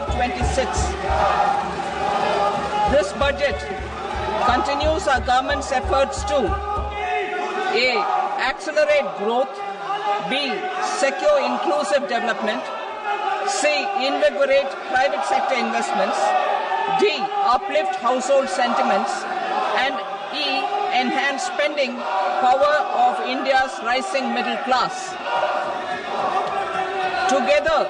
25-26. This budget continues our government's efforts to A. Accelerate growth, B. Secure inclusive development, C. Invigorate private sector investments, D. Uplift household sentiments, and E. Enhance spending power of India's rising middle class. Together,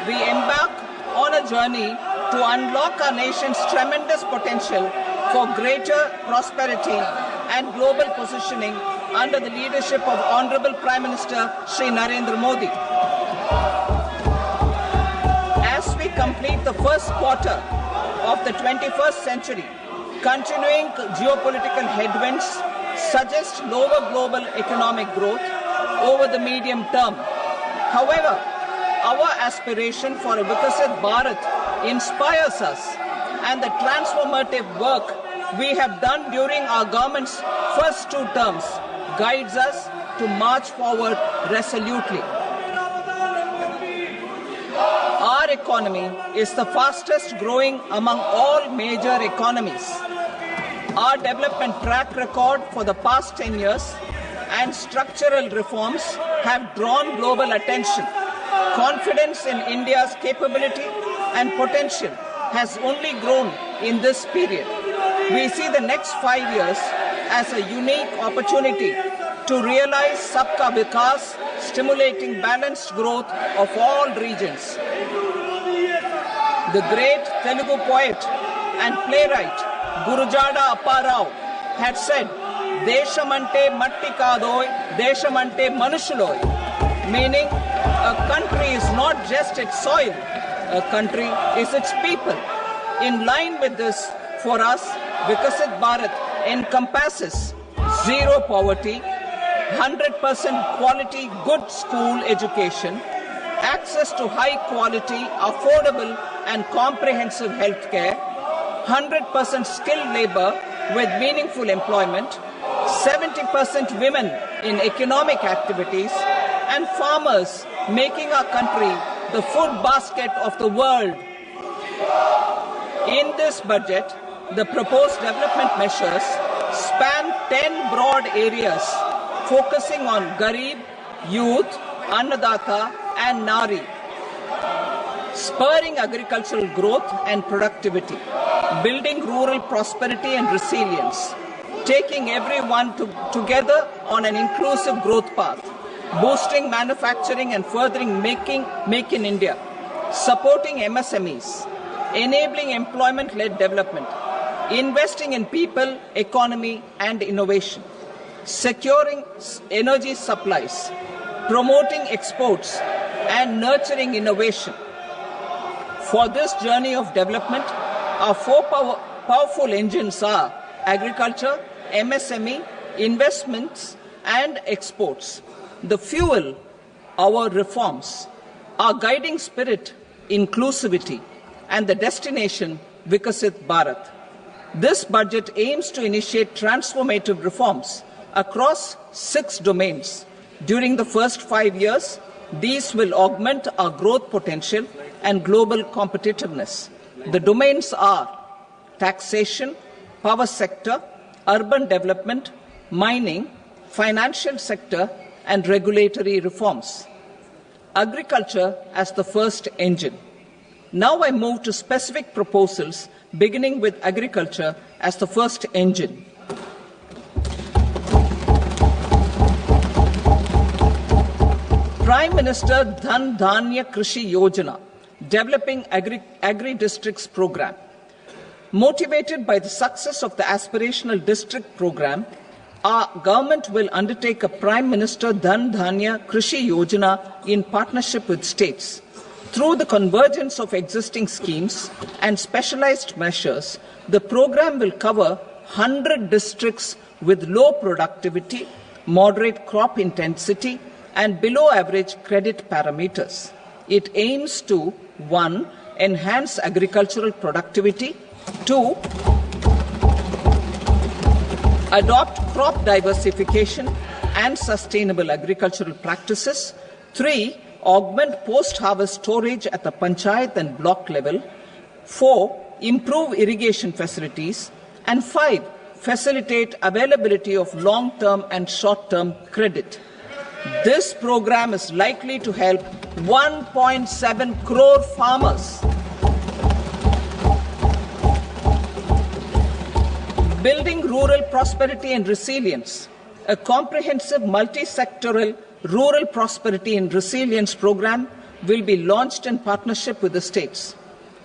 we embark on a journey to unlock our nation's tremendous potential for greater prosperity and global positioning under the leadership of Honorable Prime Minister Shri Narendra Modi. As we complete the first quarter of the 21st century, continuing geopolitical headwinds suggest lower global economic growth over the medium term. However, our aspiration for a Vikasit Bharat inspires us, and the transformative work we have done during our government's first 2 terms guides us to march forward resolutely. Our economy is the fastest growing among all major economies. Our development track record for the past 10 years and structural reforms have drawn global attention. Confidence in India's capability and potential has only grown in this period. We see the next 5 years as a unique opportunity to realize Sabka Vikas, stimulating balanced growth of all regions. The great Telugu poet and playwright Gurujada Apparao had said, "Deshamante matti kadoy, deshamante manushuloy," meaning a country is not just its soil, a country is its people. In line with this, for us, Vikasit Bharat encompasses zero poverty, 100% quality good school education, access to high quality, affordable and comprehensive health care, 100% skilled labor with meaningful employment, 70% women in economic activities, and farmers making our country the food basket of the world. In this budget, the proposed development measures span 10 broad areas, focusing on Garib, Youth, Annadata, and Nari, spurring agricultural growth and productivity, building rural prosperity and resilience, taking everyone together on an inclusive growth path, boosting manufacturing and furthering Make in India, supporting MSMEs, enabling employment-led development, investing in people, economy, and innovation, securing energy supplies, promoting exports, and nurturing innovation. For this journey of development, our 4 powerful engines are agriculture, MSME, investments, and exports. The fuel, our reforms, our guiding spirit, inclusivity, and the destination, Vikasit Bharat. This budget aims to initiate transformative reforms across 6 domains. During the first 5 years, these will augment our growth potential and global competitiveness. The domains are taxation, power sector, urban development, mining, financial sector, and regulatory reforms. Agriculture as the first engine. Now I move to specific proposals, beginning with agriculture as the first engine. Prime Minister Dhan Dhanya Krishi Yojana, developing agri-districts program. Motivated by the success of the aspirational district program, our government will undertake a Prime Minister Dhan Dhanya Krishi Yojana in partnership with states. Through the convergence of existing schemes and specialized measures, the program will cover 100 districts with low productivity, moderate crop intensity, and below average credit parameters. It aims to 1. Enhance agricultural productivity, 2. Adopt crop diversification and sustainable agricultural practices, 3. augment post-harvest storage at the panchayat and block level. 4. Improve irrigation facilities. And 5. Facilitate availability of long-term and short-term credit. This program is likely to help 1.7 crore farmers. Building rural prosperity and resilience. A comprehensive multi-sectoral rural prosperity and resilience program will be launched in partnership with the states.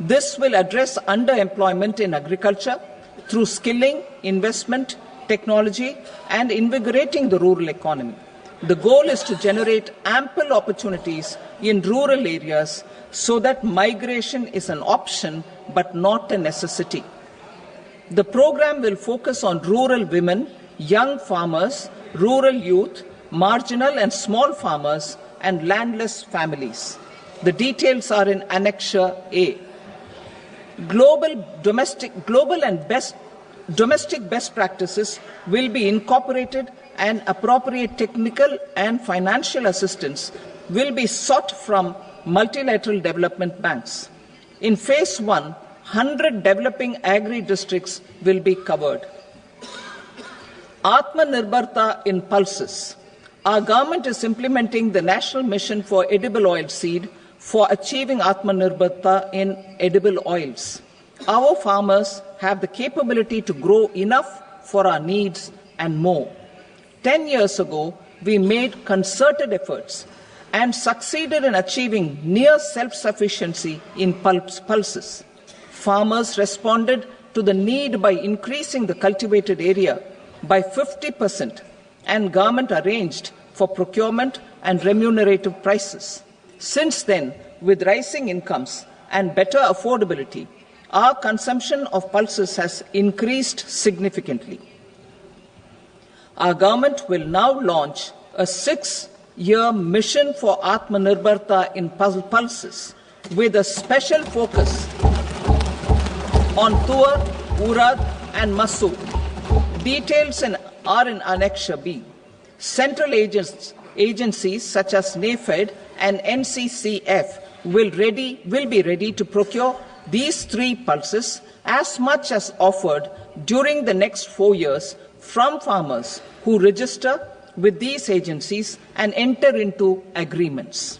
This will address underemployment in agriculture through skilling, investment, technology, and invigorating the rural economy. The goal is to generate ample opportunities in rural areas so that migration is an option but not a necessity. The program will focus on rural women, young farmers, rural youth, marginal and small farmers, and landless families. The details are in Annexure A. Domestic best practices will be incorporated, and appropriate technical and financial assistance will be sought from multilateral development banks. In Phase 1, 100 developing agri-districts will be covered. Atmanirbharta in pulses. Our government is implementing the National Mission for Edible Oil Seed for achieving Atmanirbharta in edible oils. Our farmers have the capability to grow enough for our needs and more. 10 years ago, we made concerted efforts and succeeded in achieving near self-sufficiency in pulses. Farmers responded to the need by increasing the cultivated area by 50%, and government arranged for procurement and remunerative prices. Since then, with rising incomes and better affordability, our consumption of pulses has increased significantly. Our government will now launch a 6-year mission for Atmanirbharta in pulses with a special focus on tur, urad and masoor. Details are in Annexure B. Central agencies such as NAFED and NCCF will be ready to procure these 3 pulses as much as offered during the next 4 years from farmers who register with these agencies and enter into agreements.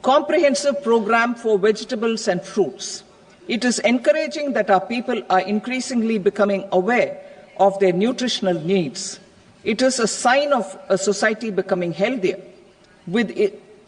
Comprehensive program for vegetables and fruits. It is encouraging that our people are increasingly becoming aware of their nutritional needs. It is a sign of a society becoming healthier. With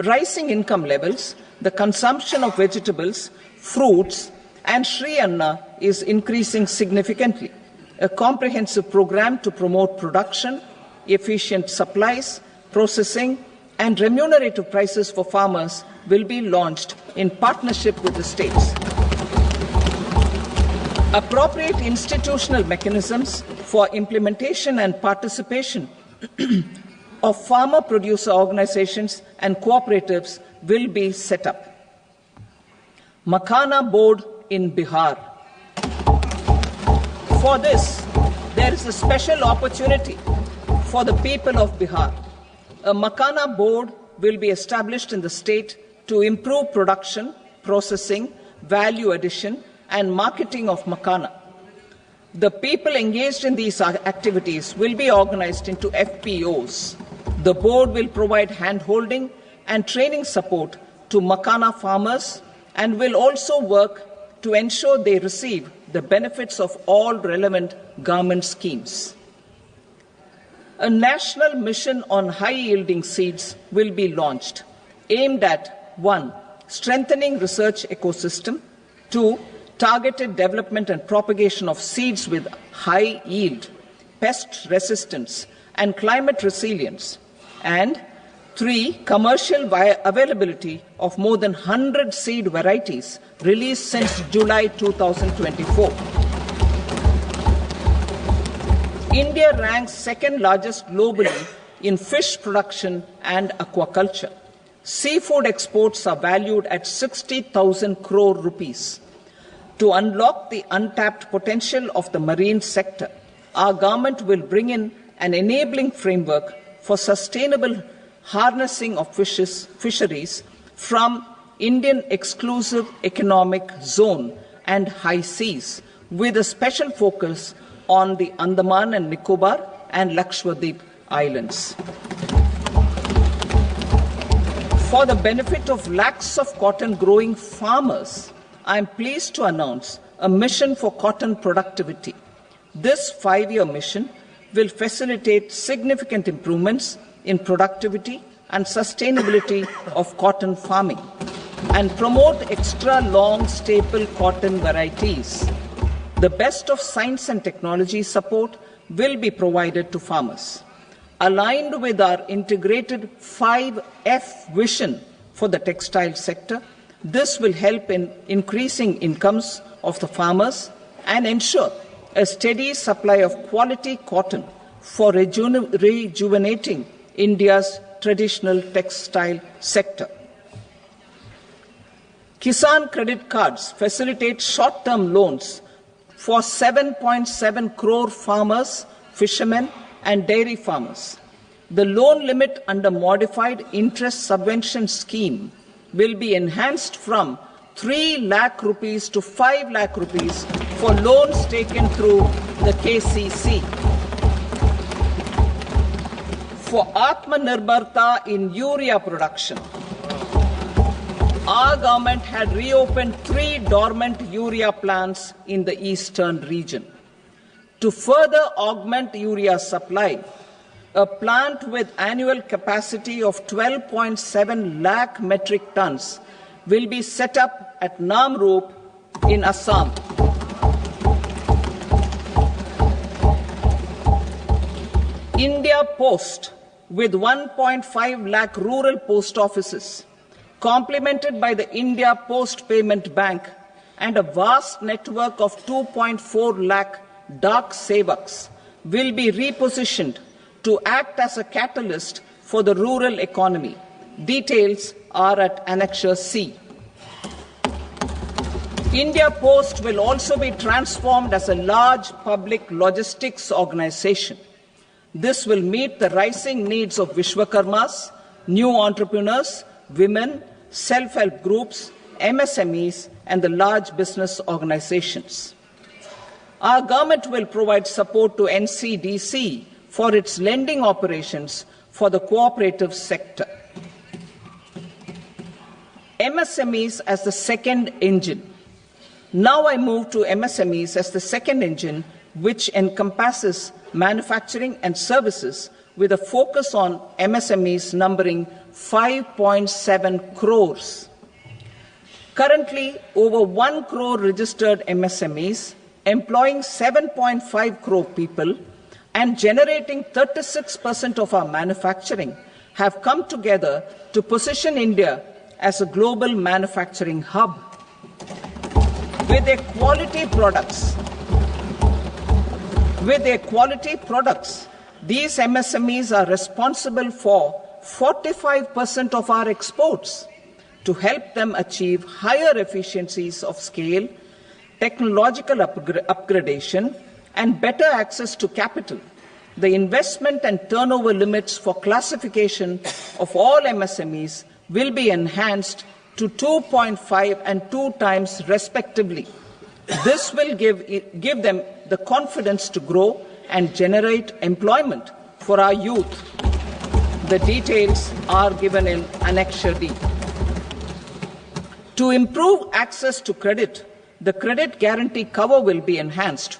rising income levels, the consumption of vegetables, fruits, and Shri Anna is increasing significantly. A comprehensive program to promote production, efficient supplies, processing, and remunerative prices for farmers will be launched in partnership with the states. Appropriate institutional mechanisms for implementation and participation of farmer producer organizations and cooperatives will be set up. Makhana Board in Bihar. For this, there is a special opportunity for the people of Bihar. A Makhana Board will be established in the state to improve production, processing, value addition, and marketing of makhana. The people engaged in these activities will be organized into FPOs. The board will provide hand-holding and training support to makhana farmers and will also work to ensure they receive the benefits of all relevant government schemes. A national mission on high-yielding seeds will be launched, aimed at 1. Strengthening research ecosystem, 2. Targeted development and propagation of seeds with high yield, pest resistance, and climate resilience, and 3. Commercial availability of more than 100 seed varieties released since July 2024. India ranks second largest globally in fish production and aquaculture. Seafood exports are valued at 60,000 crore rupees. To unlock the untapped potential of the marine sector, our government will bring in an enabling framework for sustainable harnessing of fisheries from Indian exclusive economic zone and high seas, with a special focus on the Andaman and Nicobar and Lakshadweep Islands. For the benefit of lakhs of cotton growing farmers, I am pleased to announce a mission for cotton productivity. This 5-year mission will facilitate significant improvements in productivity and sustainability of cotton farming and promote extra long staple cotton varieties. The best of science and technology support will be provided to farmers. Aligned with our integrated 5F vision for the textile sector, this will help in increasing incomes of the farmers and ensure a steady supply of quality cotton for rejuvenating India's traditional textile sector. Kisan credit cards facilitate short-term loans for 7.7 crore farmers, fishermen, and dairy farmers. The loan limit under modified interest subvention scheme will be enhanced from 3 lakh rupees to 5 lakh rupees for loans taken through the KCC. For Atmanirbharta in urea production, our government had reopened 3 dormant urea plants in the eastern region. To further augment urea supply, a plant with annual capacity of 12.7 lakh metric tons will be set up at Namrup in Assam. India Post, with 1.5 lakh rural post offices, complemented by the India Post Payment Bank and a vast network of 2.4 lakh Dak Sevaks, will be repositioned to act as a catalyst for the rural economy. Details are at Annexure C. India Post will also be transformed as a large public logistics organization. This will meet the rising needs of Vishwakarmas, new entrepreneurs, women, self-help groups, MSMEs, and the large business organizations. Our government will provide support to NCDC for its lending operations for the cooperative sector. MSMEs as the second engine. Now I move to MSMEs as the second engine, which encompasses manufacturing and services with a focus on MSMEs numbering 5.7 crores. Currently, over 1 crore registered MSMEs, employing 7.5 crore people and generating 36% of our manufacturing, have come together to position India as a global manufacturing hub. With their quality products, these MSMEs are responsible for 45% of our exports. To help them achieve higher efficiencies of scale, technological upgradation, and better access to capital, the investment and turnover limits for classification of all MSMEs will be enhanced to 2.5 and 2 times respectively. This will give them the confidence to grow and generate employment for our youth. The details are given in Annexure D. To improve access to credit, the credit guarantee cover will be enhanced.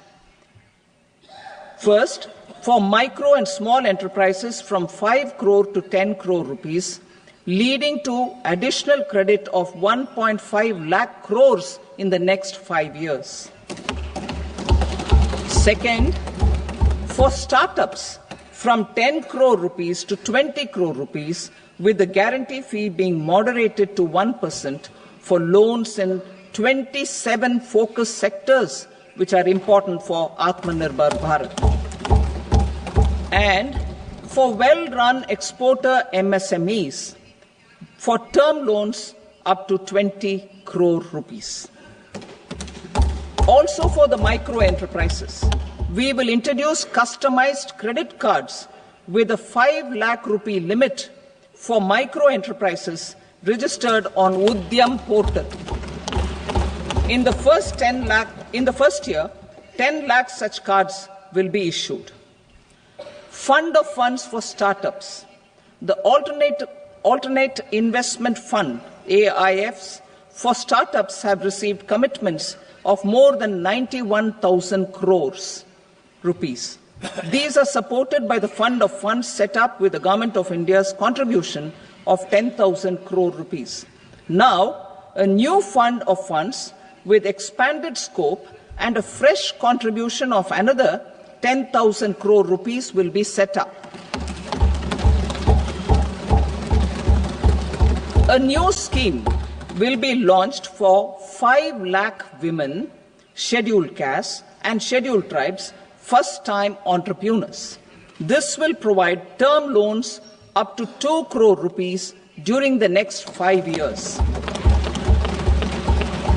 First, for micro and small enterprises from 5 crore to 10 crore rupees, leading to additional credit of 1.5 lakh crores in the next 5 years. Second, for startups from 10 crore rupees to 20 crore rupees, with the guarantee fee being moderated to 1% for loans in 27 focus sectors which are important for Atmanirbhar Bharat. And for well-run exporter MSMEs, for term loans up to 20 crore rupees. Also for the micro enterprises, we will introduce customized credit cards with a 5 lakh rupee limit for micro enterprises registered on Udyam portal. In the first year, 10 lakh such cards will be issued. Fund of funds for startups. The alternate investment fund, AIFs, for startups have received commitments of more than 91,000 crores rupees. These are supported by the fund of funds set up with the Government of India's contribution of 10,000 crore rupees. Now, a new fund of funds with expanded scope and a fresh contribution of another 10,000 crore rupees will be set up. A new scheme will be launched for 5 lakh women, scheduled castes and scheduled tribes, first-time entrepreneurs. This will provide term loans up to 2 crore rupees during the next 5 years.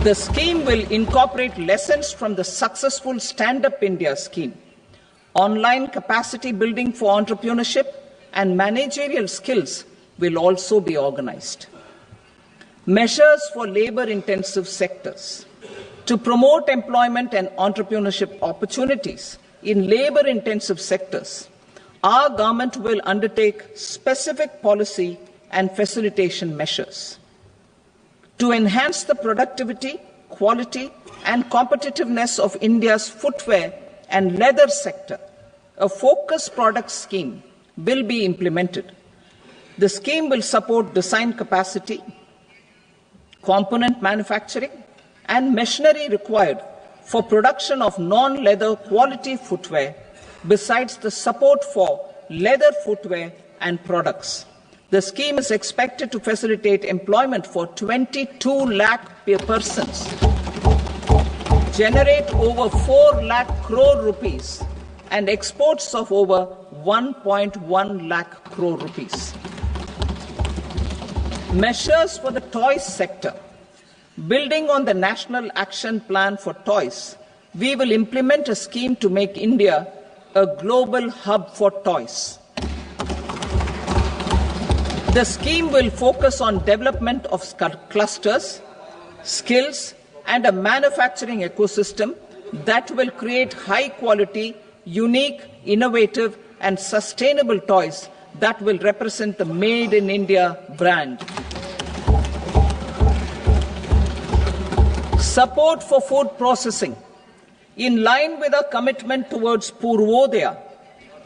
The scheme will incorporate lessons from the successful Stand Up India scheme. Online capacity building for entrepreneurship and managerial skills will also be organized. Measures for labor-intensive sectors. To promote employment and entrepreneurship opportunities in labor-intensive sectors, our government will undertake specific policy and facilitation measures. To enhance the productivity, quality, and competitiveness of India's footwear and leather sector, a focused product scheme will be implemented. The scheme will support design capacity, component manufacturing, and machinery required for production of non-leather quality footwear, besides the support for leather footwear and products. The scheme is expected to facilitate employment for 22 lakh persons, generate over 4 lakh crore rupees, and exports of over 1.1 lakh crore rupees. Measures for the toys sector. Building on the National Action Plan for Toys, we will implement a scheme to make India a global hub for toys. The scheme will focus on development of clusters, skills, and a manufacturing ecosystem that will create high-quality, unique, innovative, and sustainable toys that will represent the Made in India brand. Support for food processing. In line with our commitment towards Purvodaya,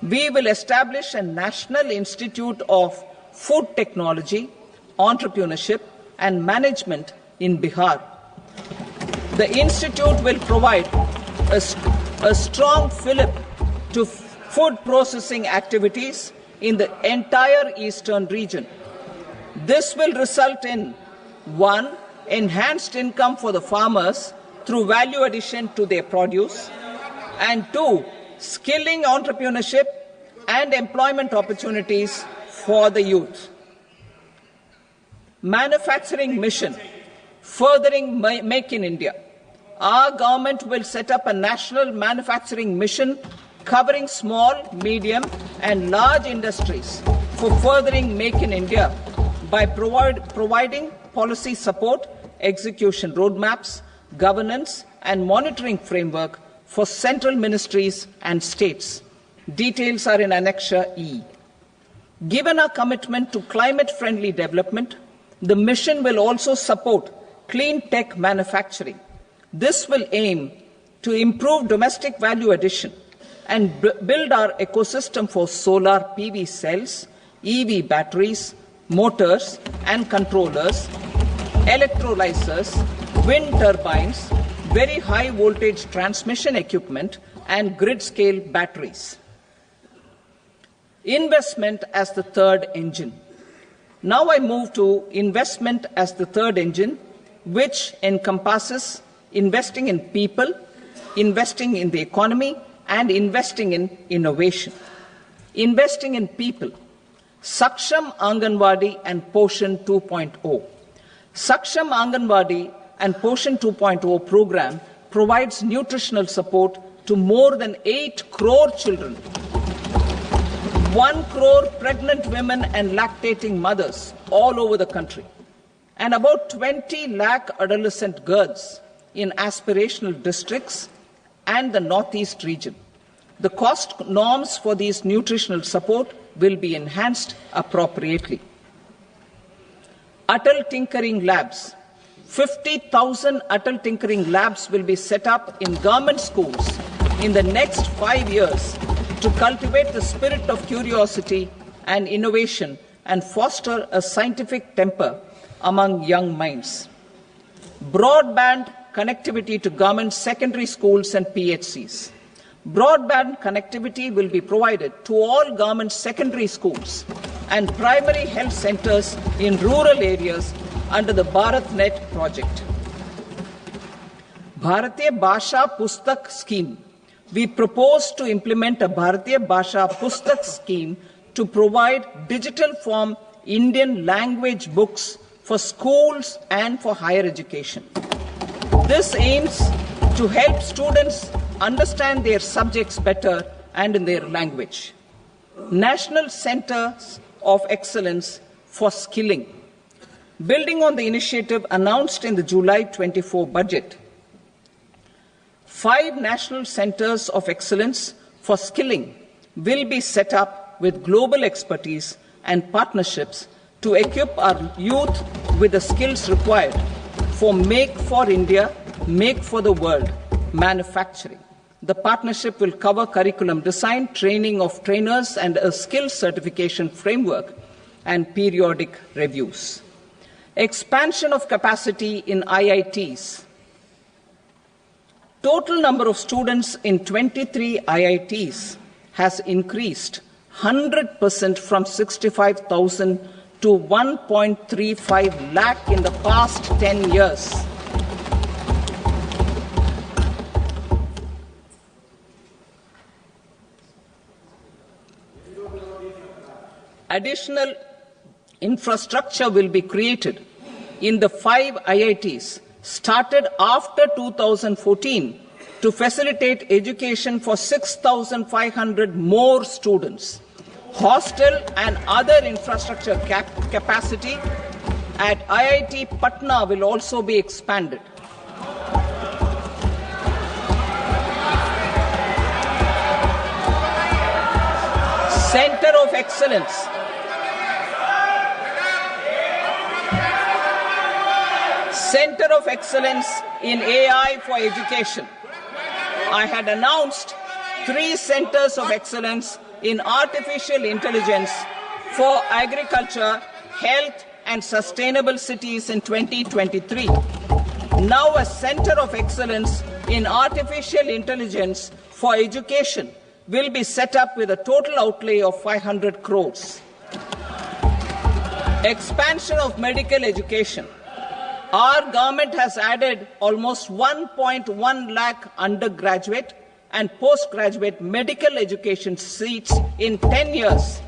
we will establish a National Institute of Food Technology, Entrepreneurship and Management in Bihar. The institute will provide a strong fillip to food processing activities in the entire eastern region. This will result in 1. Enhanced income for the farmers through value addition to their produce, and 2. Skilling entrepreneurship and employment opportunities for the youth. Manufacturing mission, furthering Make in India. Our government will set up a national manufacturing mission covering small, medium and large industries for furthering Make in India by providing policy support, execution roadmaps, governance and monitoring framework for central ministries and states. Details are in Annexure E. Given our commitment to climate-friendly development, the mission will also support clean tech manufacturing. This will aim to improve domestic value addition and build our ecosystem for solar PV cells, EV batteries, motors and controllers, electrolyzers, wind turbines, very high voltage transmission equipment and grid-scale batteries. Investment as the third engine. Now I move to investment as the third engine, which encompasses investing in people, investing in the economy, and investing in innovation. Investing in people. Saksham Anganwadi and Poshan 2.0. Saksham Anganwadi and Poshan 2.0 program provides nutritional support to more than 8 crore children. 1 crore pregnant women and lactating mothers all over the country, and about 20 lakh adolescent girls in aspirational districts and the Northeast region. The cost norms for these nutritional support will be enhanced appropriately. Atal Tinkering Labs. 50,000 Atal Tinkering Labs will be set up in government schools in the next 5 years to cultivate the spirit of curiosity and innovation and foster a scientific temper among young minds. Broadband connectivity to government secondary schools and PHCs. Broadband connectivity will be provided to all government secondary schools and primary health centers in rural areas under the BharatNet project. Bharatiya Bhasha Pustak Scheme. We propose to implement a Bharatiya Bhasha Pustak scheme to provide digital form Indian language books for schools and for higher education. This aims to help students understand their subjects better and in their language. National Centers of Excellence for Skilling. Building on the initiative announced in the July 24 budget, 5 national centers of excellence for skilling will be set up with global expertise and partnerships to equip our youth with the skills required for Make for India, Make for the World manufacturing. The partnership will cover curriculum design, training of trainers, and a skills certification framework and periodic reviews. Expansion of capacity in IITs. Total number of students in 23 IITs has increased 100% from 65,000 to 1.35 lakh in the past 10 years. Additional infrastructure will be created in the 5 IITs started after 2014 to facilitate education for 6,500 more students. Hostel and other infrastructure capacity at IIT Patna will also be expanded. Center of Excellence. Center of Excellence in AI for Education. I had announced 3 centers of excellence in artificial intelligence for agriculture, health, and sustainable cities in 2023. Now a center of excellence in artificial intelligence for education will be set up with a total outlay of 500 crores. Expansion of medical education. Our government has added almost 1.1 lakh undergraduate and postgraduate medical education seats in 10 years,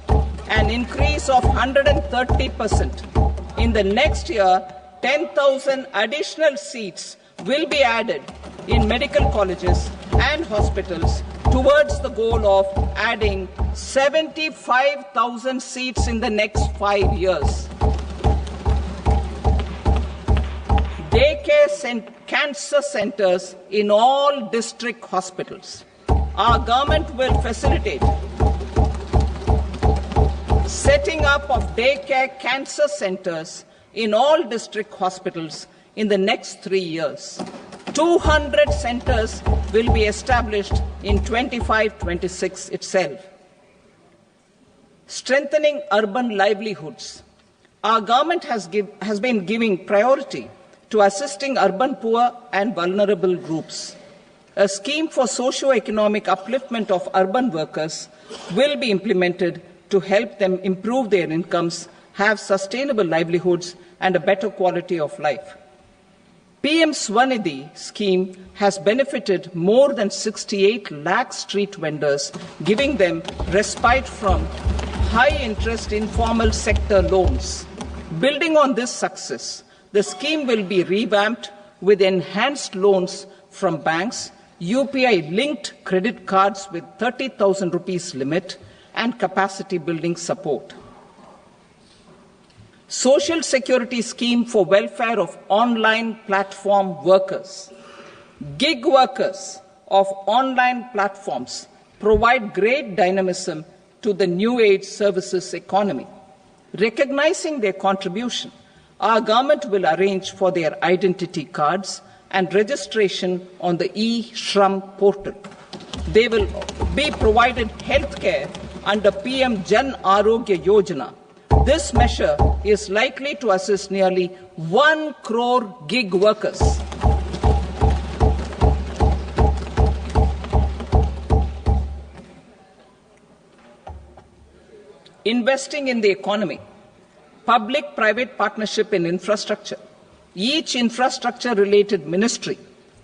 an increase of 130%. In the next year, 10,000 additional seats will be added in medical colleges and hospitals towards the goal of adding 75,000 seats in the next 5 years. Daycare cancer centers in all district hospitals. Our government will facilitate setting up of daycare cancer centers in all district hospitals in the next 3 years. 200 centers will be established in 25-26 itself. Strengthening urban livelihoods. Our government has been giving priority to assisting urban poor and vulnerable groups. A scheme for socio-economic upliftment of urban workers will be implemented to help them improve their incomes, have sustainable livelihoods, and a better quality of life. PM Swanidhi scheme has benefited more than 68 lakh street vendors, giving them respite from high-interest informal sector loans. Building on this success, the scheme will be revamped with enhanced loans from banks, UPI-linked credit cards with 30,000 rupees limit, and capacity building support. Social Security scheme for welfare of online platform workers. Gig workers of online platforms provide great dynamism to the new age services economy. Recognizing their contribution, our government will arrange for their identity cards and registration on the e-Shram portal. They will be provided health care under PM Jan Arogya Yojana. This measure is likely to assist nearly 1 crore gig workers. Investing in the economy, public-private partnership in infrastructure. Each infrastructure-related ministry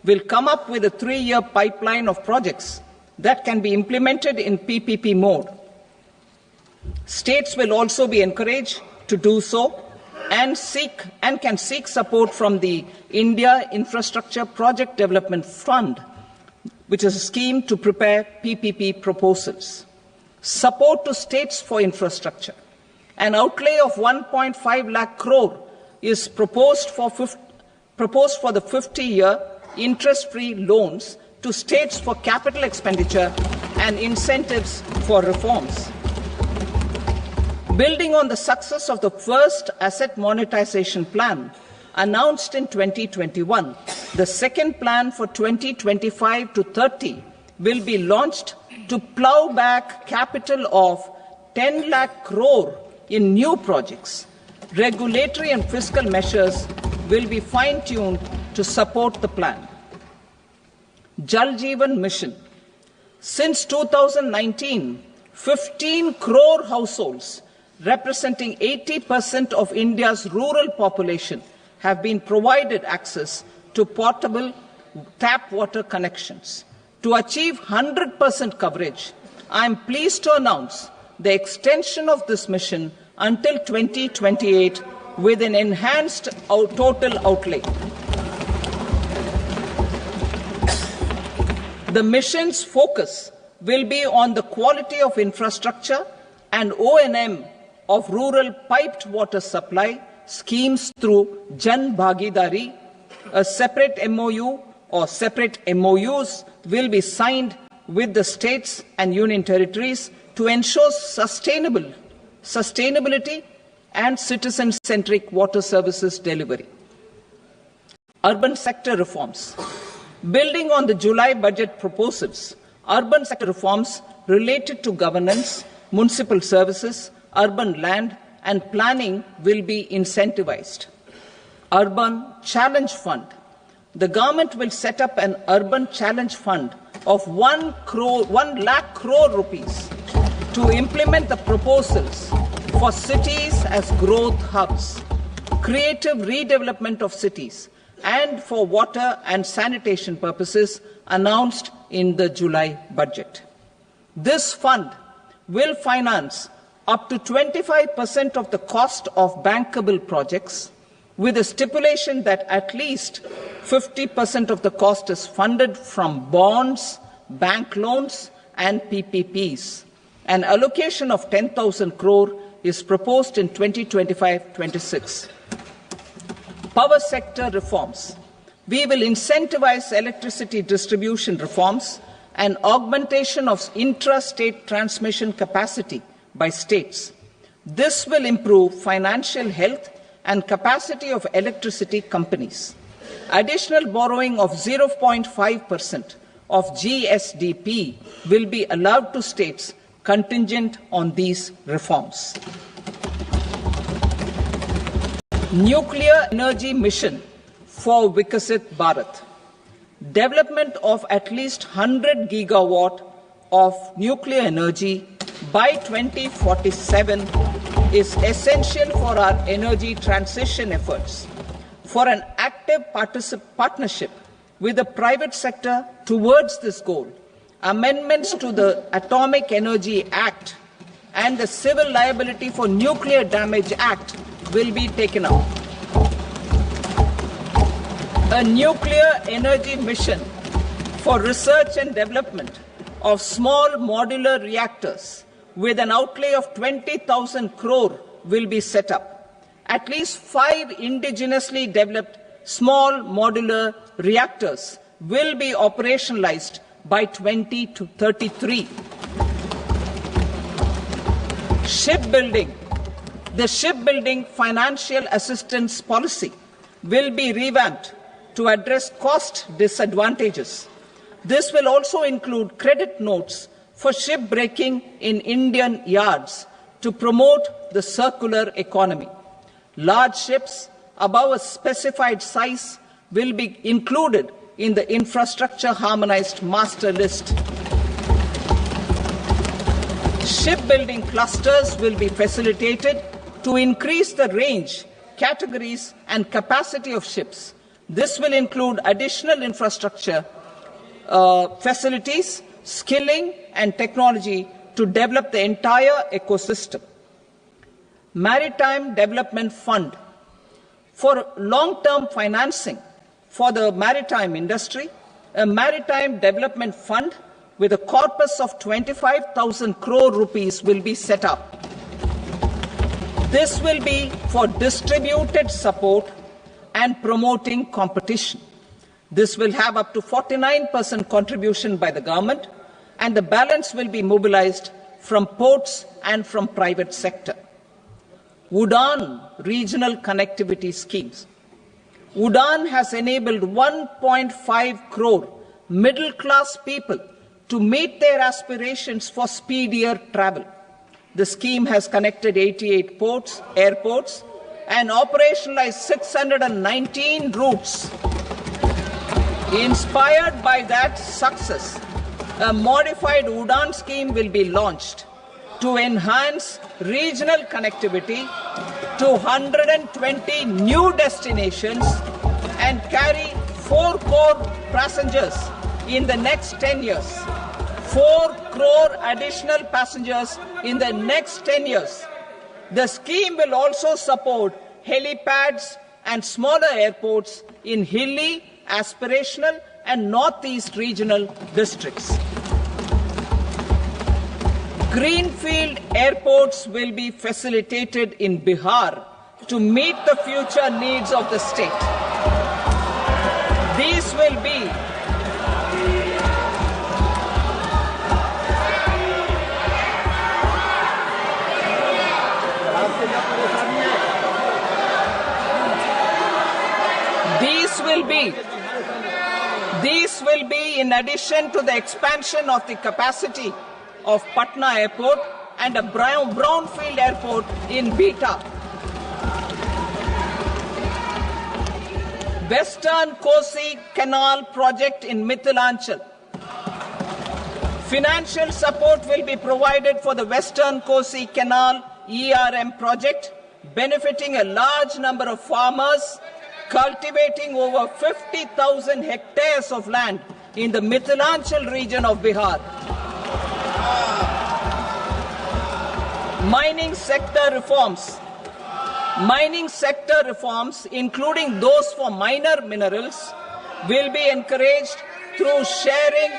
will come up with a 3-year pipeline of projects that can be implemented in PPP mode. States will also be encouraged to do so and can seek support from the India Infrastructure Project Development Fund, which is a scheme to prepare PPP proposals. Support to states for infrastructure. An outlay of 1.5 lakh crore is proposed for the 50-year interest-free loans to states for capital expenditure and incentives for reforms. Building on the success of the first asset monetization plan announced in 2021, the second plan for 2025 to 30 will be launched to plow back capital of 10 lakh crore in new projects. Regulatory and fiscal measures will be fine-tuned to support the plan. Jal Jeevan Mission. Since 2019, 15 crore households representing 80% of India's rural population have been provided access to portable tap water connections. To achieve 100% coverage, I am pleased to announce the extension of this mission until 2028 with an enhanced total outlay. The mission's focus will be on the quality of infrastructure and O&M of rural piped water supply schemes through Jan Bhagidari. A separate MOU or separate MOUs will be signed with the states and union territories to ensure sustainability and citizen-centric water services delivery. Urban sector reforms. Building on the July budget proposals, urban sector reforms related to governance, municipal services, urban land and planning will be incentivized. Urban Challenge Fund. The government will set up an urban challenge fund of 1 lakh crore rupees to implement the proposals for cities as growth hubs, creative redevelopment of cities, and for water and sanitation purposes announced in the July budget. This fund will finance up to 25% of the cost of bankable projects, with a stipulation that at least 50% of the cost is funded from bonds, bank loans, and PPPs. An allocation of 10,000 crore is proposed in 2025-26. Power sector reforms. We will incentivize electricity distribution reforms and augmentation of intra-state transmission capacity by states. This will improve financial health and capacity of electricity companies. Additional borrowing of 0.5% of GSDP will be allowed to states contingent on these reforms. Nuclear energy mission for Vikasit Bharat. Development of at least 100 gigawatt of nuclear energy by 2047 is essential for our energy transition efforts. For an active partnership with the private sector towards this goal, amendments to the Atomic Energy Act and the Civil Liability for Nuclear Damage Act will be taken up. A nuclear energy mission for research and development of small modular reactors with an outlay of 20,000 crore will be set up. At least 5 indigenously developed small modular reactors will be operationalized by 2033. Shipbuilding. The shipbuilding financial assistance policy will be revamped to address cost disadvantages. This will also include credit notes for shipbreaking in Indian yards to promote the circular economy. Large ships above a specified size will be included in the infrastructure harmonized master list. Shipbuilding clusters will be facilitated to increase the range, categories, and capacity of ships. This will include additional infrastructure, facilities, skilling, and technology to develop the entire ecosystem. Maritime Development Fund. For long-term financing for the maritime industry, a Maritime Development Fund with a corpus of 25,000 crore rupees will be set up. This will be for distributed support and promoting competition. This will have up to 49% contribution by the government, and the balance will be mobilized from ports and from private sector. UDAN regional connectivity schemes. UDAN has enabled 1.5 crore middle-class people to meet their aspirations for speedier travel. The scheme has connected 88 airports, and operationalized 619 routes. Inspired by that success, a modified UDAN scheme will be launched to enhance regional connectivity to 120 new destinations and carry 4 crore passengers in the next 10 years. 4 crore additional passengers in the next 10 years. The scheme will also support helipads and smaller airports in hilly, aspirational, and northeast regional districts. Greenfield airports will be facilitated in Bihar to meet the future needs of the state. These will be These will be in addition to the expansion of the capacity of Patna Airport and a brownfield airport in Beta. Western Kosi Canal project in Mithilanchal. Financial support will be provided for the Western Kosi Canal ERM project, benefiting a large number of farmers cultivating over 50,000 hectares of land in the Mithilanchal region of Bihar. Mining sector reforms. Mining sector reforms, including those for minor minerals, will be encouraged through sharing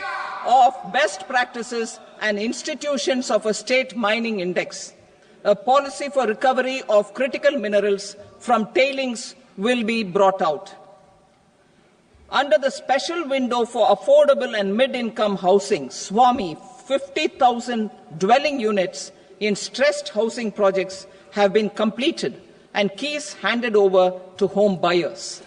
of best practices and institutions of a state mining index. A policy for recovery of critical minerals from tailings will be brought out. Under the special window for affordable and mid-income housing, SWAMI, 50,000 dwelling units in stressed housing projects have been completed and keys handed over to home buyers.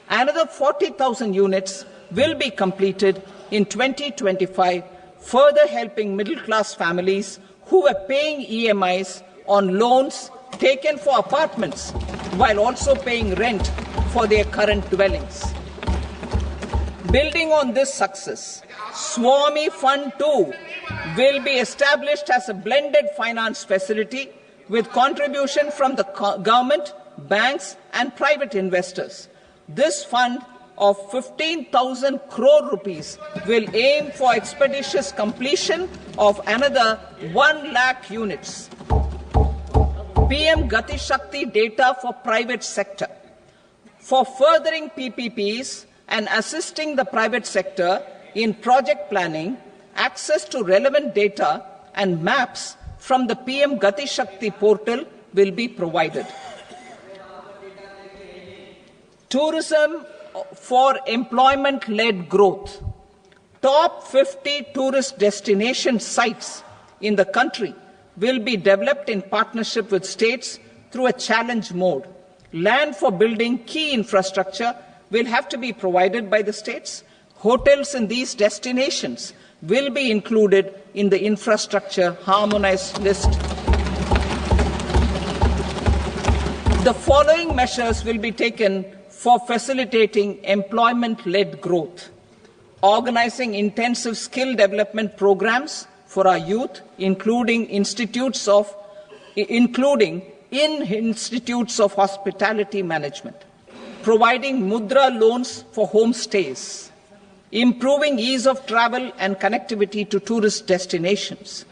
Another 40,000 units will be completed in 2025, further helping middle-class families who were paying EMIs on loans taken for apartments while also paying rent for their current dwellings. Building on this success, SWAMI Fund 2 will be established as a blended finance facility with contribution from the government, banks, and private investors. This fund of 15,000 crore rupees will aim for expeditious completion of another 1 lakh units. PM Gati Shakti data for private sector. For furthering PPPs and assisting the private sector in project planning, access to relevant data and maps from the PM Gati Shakti portal will be provided. Tourism for employment-led growth. Top 50 tourist destination sites in the country will be developed in partnership with states through a challenge mode. Land for building key infrastructure will have to be provided by the states. Hotels in these destinations will be included in the infrastructure harmonized list. The following measures will be taken for facilitating employment-led growth. Organizing intensive skill development programs for our youth, including in institutes of hospitality management. Providing mudra loans for homestays. Improving ease of travel and connectivity to tourist destinations.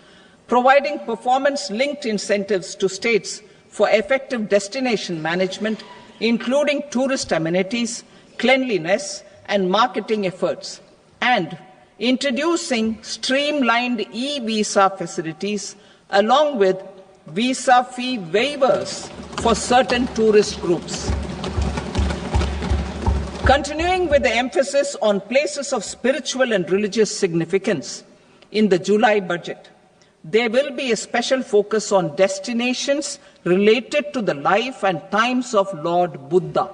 Providing performance-linked incentives to states for effective destination management, including tourist amenities, cleanliness, and marketing efforts. And introducing streamlined e-visa facilities along with visa fee waivers for certain tourist groups. Continuing with the emphasis on places of spiritual and religious significance, in the July budget, there will be a special focus on destinations related to the life and times of Lord Buddha.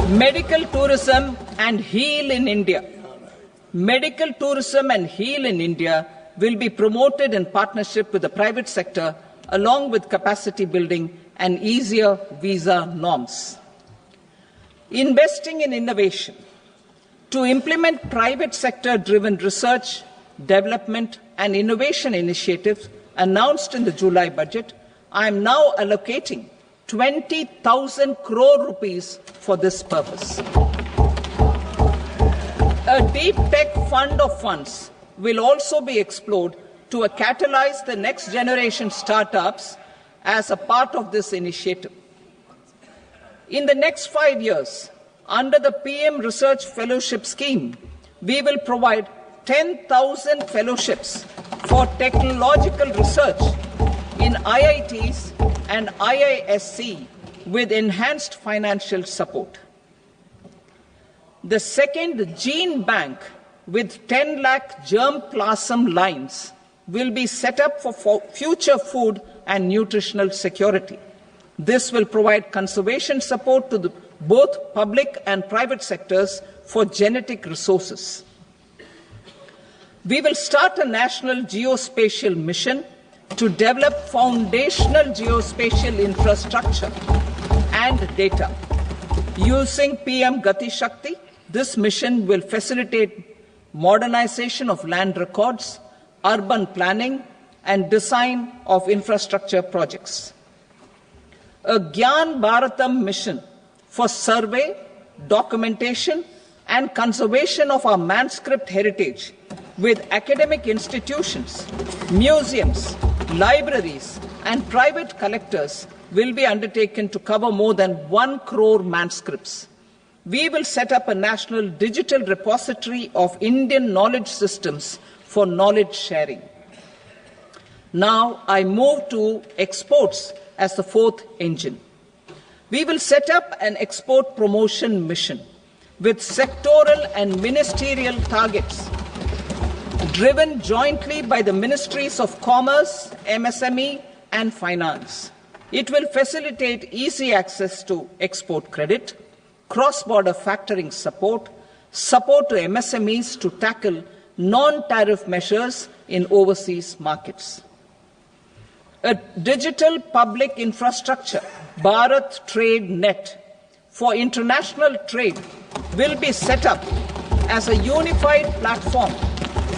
Medical tourism and heal in India. Medical tourism and heal in India will be promoted in partnership with the private sector, along with capacity building and easier visa norms. Investing in innovation. To implement private sector-driven research, development and innovation initiatives announced in the July budget, I am now allocating 20,000 crore rupees for this purpose. A deep tech fund of funds will also be explored to catalyze the next generation startups as a part of this initiative. In the next 5 years, under the PM Research Fellowship Scheme, we will provide 10,000 fellowships for technological research in IITs and IISc with enhanced financial support. The second gene bank with 10 lakh germplasm lines will be set up for future food and nutritional security. This will provide conservation support to both public and private sectors for genetic resources. We will start a national geospatial mission to develop foundational geospatial infrastructure and data. Using PM Gati Shakti, this mission will facilitate modernization of land records, urban planning, and design of infrastructure projects. A Gyan Bharatam mission for survey, documentation, and conservation of our manuscript heritage with academic institutions, museums, libraries, and private collectors will be undertaken to cover more than 1 crore manuscripts. We will set up a national digital repository of Indian knowledge systems for knowledge sharing. Now I move to exports as the fourth engine. We will set up an export promotion mission with sectoral and ministerial targets driven jointly by the Ministries of Commerce, MSME, and Finance. It will facilitate easy access to export credit, cross-border factoring support, support to MSMEs to tackle non-tariff measures in overseas markets. A digital public infrastructure, Bharat Trade Net, for international trade will be set up as a unified platform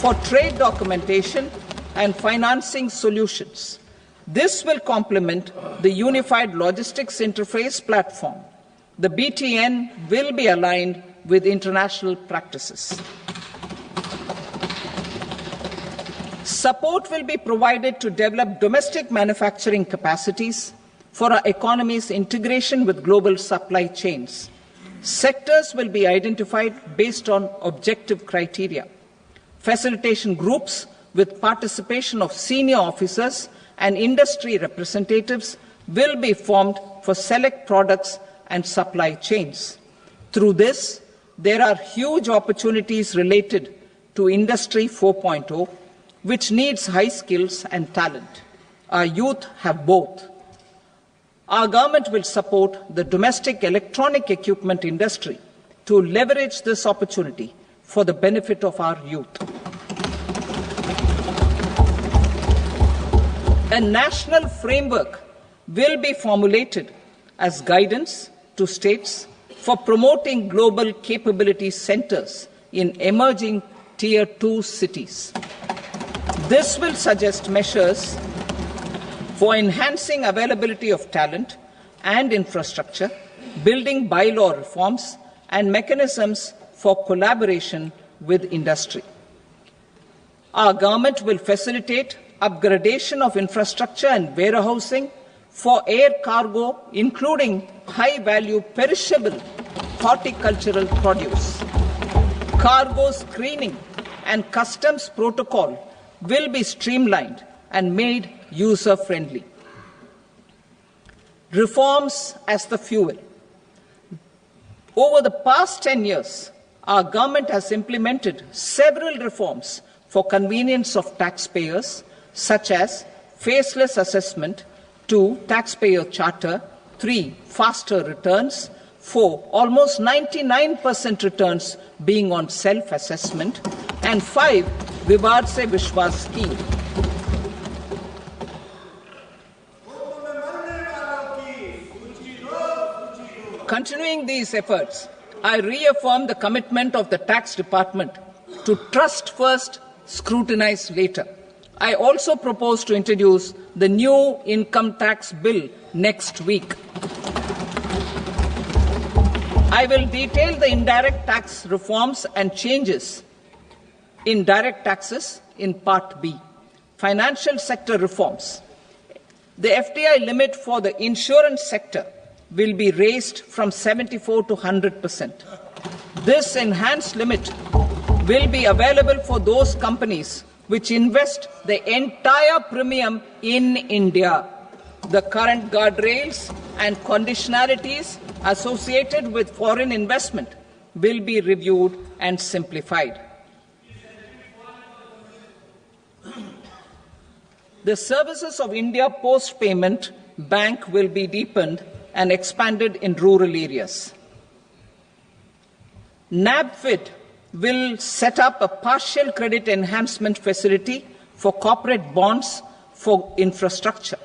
for trade documentation and financing solutions. This will complement the Unified Logistics Interface platform. The BTN will be aligned with international practices. Support will be provided to develop domestic manufacturing capacities for our economy's integration with global supply chains. Sectors will be identified based on objective criteria. Facilitation groups with participation of senior officers and industry representatives will be formed for select products and supply chains. Through this, there are huge opportunities related to Industry 4.0, which needs high skills and talent. Our youth have both. Our government will support the domestic electronic equipment industry to leverage this opportunity for the benefit of our youth. A national framework will be formulated as guidance to states for promoting global capability centers in emerging Tier 2 cities. This will suggest measures for enhancing availability of talent and infrastructure, building bylaw reforms, and mechanisms for collaboration with industry. Our government will facilitate upgradation of infrastructure and warehousing for air cargo, including high-value perishable horticultural produce. Cargo screening and customs protocol will be streamlined and made user-friendly. Reforms as the fuel. Over the past 10 years, our government has implemented several reforms for convenience of taxpayers, such as faceless assessment, 2, taxpayer charter, 3, faster returns, 4, almost 99% returns being on self-assessment, and 5, Vivad Se Vishwas scheme. Continuing these efforts, I reaffirm the commitment of the tax department to trust first, scrutinize later. I also propose to introduce the new income tax bill next week. I will detail the indirect tax reforms and changes in direct taxes in Part B. Financial sector reforms. The FDI limit for the insurance sector will be raised from 74 to 100%. This enhanced limit will be available for those companies which invest the entire premium in India. The current guardrails and conditionalities associated with foreign investment will be reviewed and simplified. The services of India Post Payment Bank will be deepened and expanded in rural areas. NABFID will set up a partial credit enhancement facility for corporate bonds for infrastructure.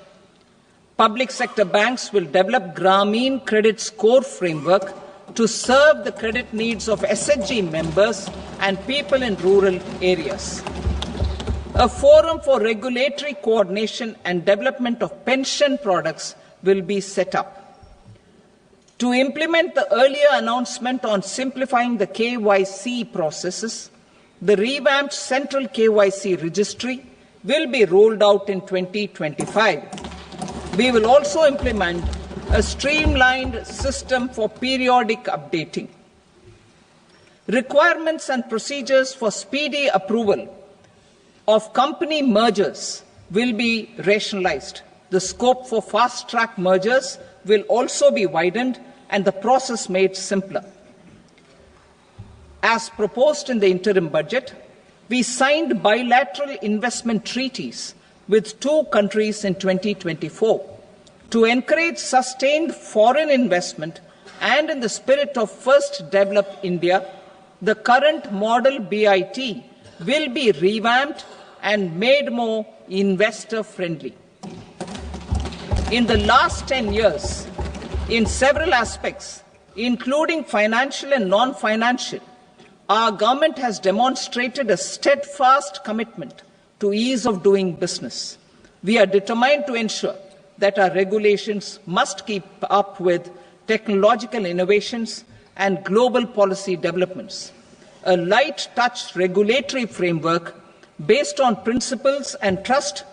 Public sector banks will develop Grameen Credit Score framework to serve the credit needs of SHG members and people in rural areas. A forum for regulatory coordination and development of pension products will be set up. To implement the earlier announcement on simplifying the KYC processes, the revamped Central KYC Registry will be rolled out in 2025. We will also implement a streamlined system for periodic updating. Requirements and procedures for speedy approval of company mergers will be rationalized. The scope for fast-track mergers will also be widened and the process made simpler. As proposed in the interim budget, we signed bilateral investment treaties with 2 countries in 2024 to encourage sustained foreign investment, and in the spirit of First Develop India, the current model BIT will be revamped and made more investor-friendly. In the last 10 years, in several aspects, including financial and non-financial, our government has demonstrated a steadfast commitment to ease of doing business. We are determined to ensure that our regulations must keep up with technological innovations and global policy developments. A light-touch regulatory framework based on principles and trust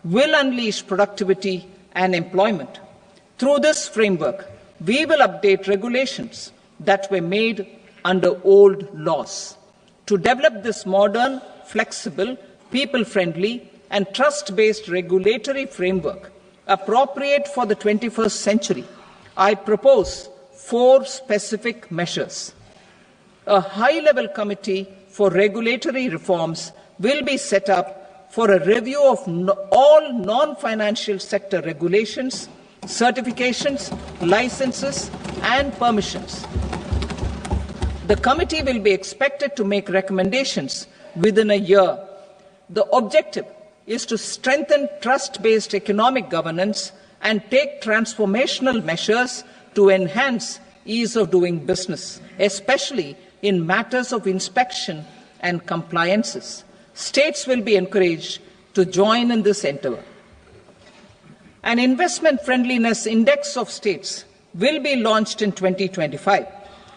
will unleash productivity and employment. Through this framework, we will update regulations that were made under old laws. To develop this modern, flexible, people-friendly and trust-based regulatory framework appropriate for the 21st century, I propose 4 specific measures. A high-level committee for regulatory reforms will be set up for a review of all non-financial sector regulations, certifications, licenses and permissions. The committee will be expected to make recommendations within a year. The objective is to strengthen trust-based economic governance and take transformational measures to enhance ease of doing business, especially in matters of inspection and compliances. States will be encouraged to join in this endeavour. An investment friendliness index of states will be launched in 2025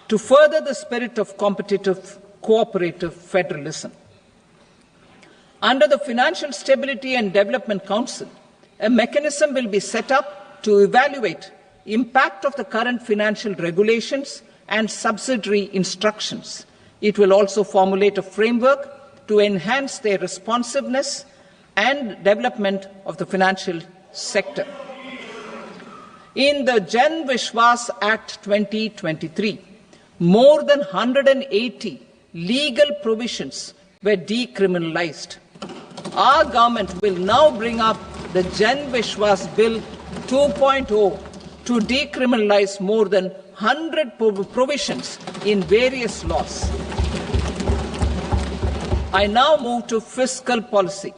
to further the spirit of competitive, cooperative federalism. Under the Financial Stability and Development Council, a mechanism will be set up to evaluate impact of the current financial regulations and subsidiary instructions. It will also formulate a framework to enhance their responsiveness and development of the financial sector. In the Jan Vishwas Act 2023, more than 180 legal provisions were decriminalized. Our government will now bring up the Jan Vishwas Bill 2.0 to decriminalize more than 100 provisions in various laws. I now move to fiscal policy.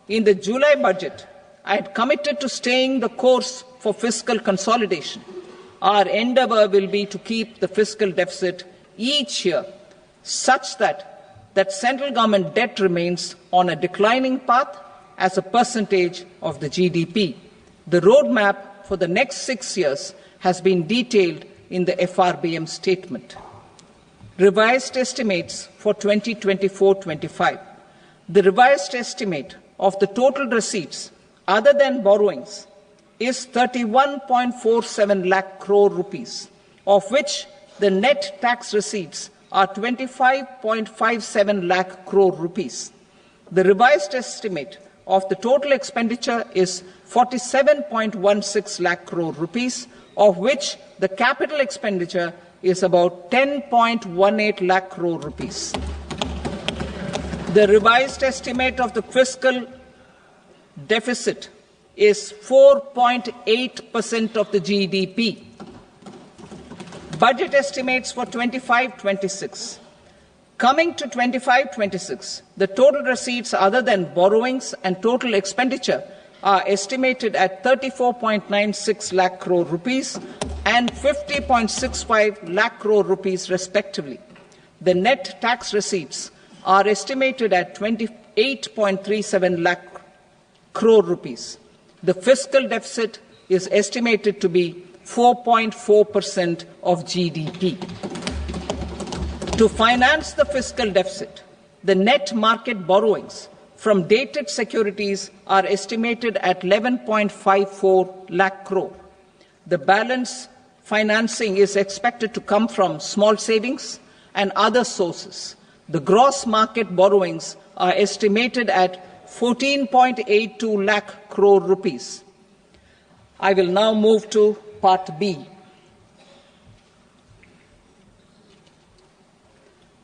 In the July budget, I had committed to staying the course for fiscal consolidation. Our endeavour will be to keep the fiscal deficit each year such that central government debt remains on a declining path as a percentage of the GDP. The roadmap for the next 6 years has been detailed in the FRBM statement. Revised estimates for 2024-25. The revised estimate of the total receipts other than borrowings is 31.47 lakh crore rupees, of which the net tax receipts are 25.57 lakh crore rupees. The revised estimate of the total expenditure is 47.16 lakh crore rupees, of which the capital expenditure is about 10.18 lakh crore rupees. The revised estimate of the fiscal deficit is 4.8% of the GDP. Budget estimates for 25-26. Coming to 25-26, the total receipts other than borrowings and total expenditure are estimated at 34.96 lakh crore rupees and 50.65 lakh crore rupees respectively. The net tax receipts are estimated at 28.37 lakh crore rupees. The fiscal deficit is estimated to be 4.4% of GDP. To finance the fiscal deficit, the net market borrowings from dated securities are estimated at 11.54 lakh crore. The balance financing is expected to come from small savings and other sources. The gross market borrowings are estimated at 14.82 lakh crore rupees. I will now move to Part B.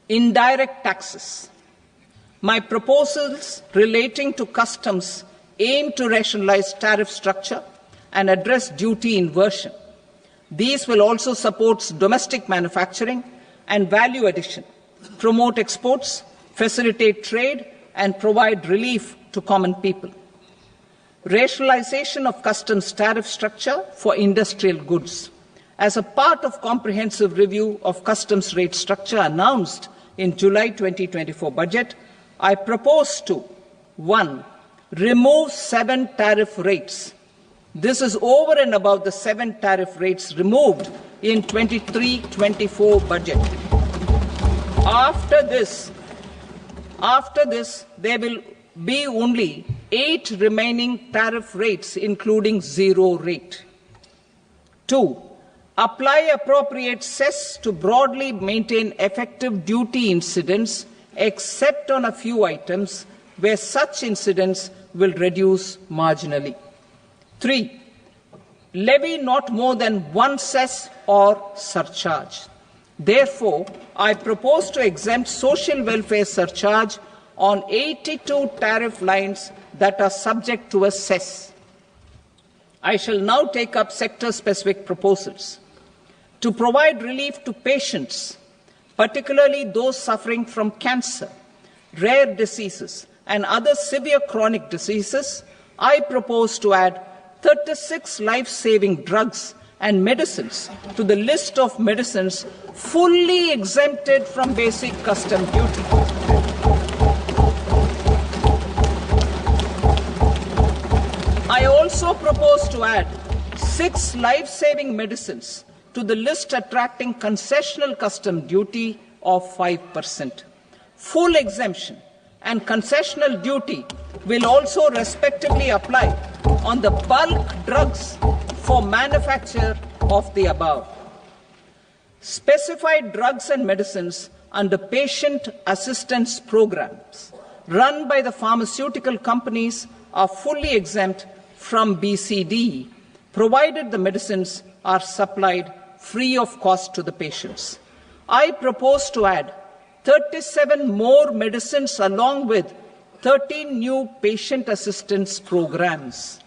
Indirect taxes. My proposals relating to customs aim to rationalize tariff structure and address duty inversion. These will also support domestic manufacturing and value addition, promote exports, facilitate trade, and provide relief to common people. Rationalization of customs tariff structure for industrial goods. As a part of comprehensive review of customs rate structure announced in July 2024 budget, I propose to 1. Remove 7 tariff rates. This is over and above the 7 tariff rates removed in 23-24 budget. After this, there will be only 8 remaining tariff rates, including 0 rate. 2. Apply appropriate cess to broadly maintain effective duty incidence except on a few items where such incidents will reduce marginally. 3. Levy not more than one cess or surcharge. Therefore, I propose to exempt social welfare surcharge on 82 tariff lines that are subject to a cess. I shall now take up sector-specific proposals. To provide relief to patients, particularly those suffering from cancer, rare diseases, and other severe chronic diseases, I propose to add 36 life-saving drugs and medicines to the list of medicines fully exempted from basic custom duty. I also propose to add 6 life-saving medicines to the list attracting concessional custom duty of 5%. Full exemption and concessional duty will also respectively apply on the bulk drugs for manufacture of the above. Specified drugs and medicines under patient assistance programs run by the pharmaceutical companies are fully exempt from BCD, provided the medicines are supplied free of cost to the patients. I propose to add 37 more medicines along with 13 new patient assistance programs.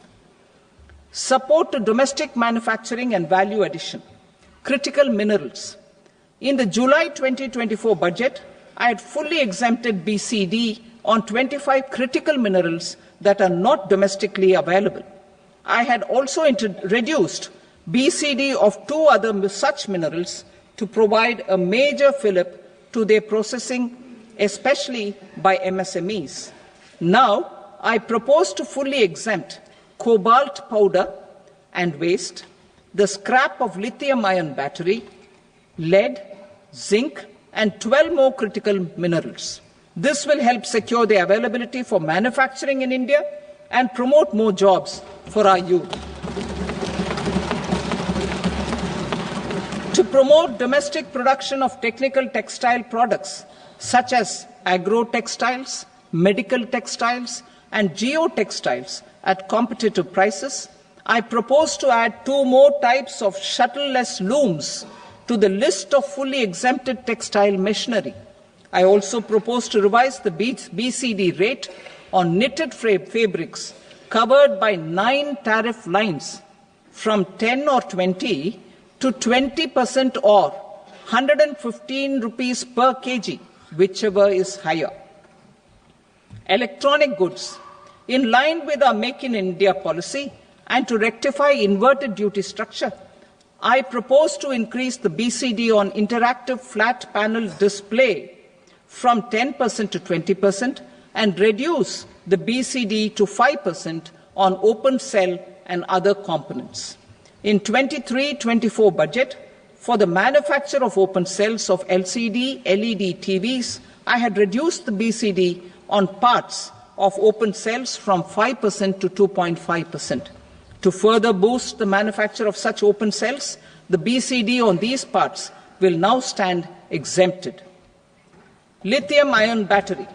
Support to domestic manufacturing and value addition. Critical minerals. In the July 2024 budget, I had fully exempted BCD on 25 critical minerals that are not domestically available. I had also reduced BCD of 2 other such minerals to provide a major fillip to their processing, especially by MSMEs. Now, I propose to fully exempt cobalt powder and waste, the scrap of lithium-ion battery, lead, zinc, and 12 more critical minerals. This will help secure their availability for manufacturing in India and promote more jobs for our youth. To promote domestic production of technical textile products such as agro-textiles, medical textiles, and geotextiles at competitive prices, I propose to add 2 more types of shuttle-less looms to the list of fully exempted textile machinery. I also propose to revise the BCD rate on knitted fabrics covered by 9 tariff lines from 10 or 20 to 20% or 115 rupees per kg, whichever is higher. Electronic goods. In line with our Make in India policy and to rectify inverted duty structure, I propose to increase the BCD on interactive flat panel display from 10% to 20% and reduce the BCD to 5% on open cell and other components. In 23-24 budget, for the manufacture of open cells of LCD, LED TVs, I had reduced the BCD on parts of open cells from 5% to 2.5%. To further boost the manufacture of such open cells, the BCD on these parts will now stand exempted. Lithium-ion battery.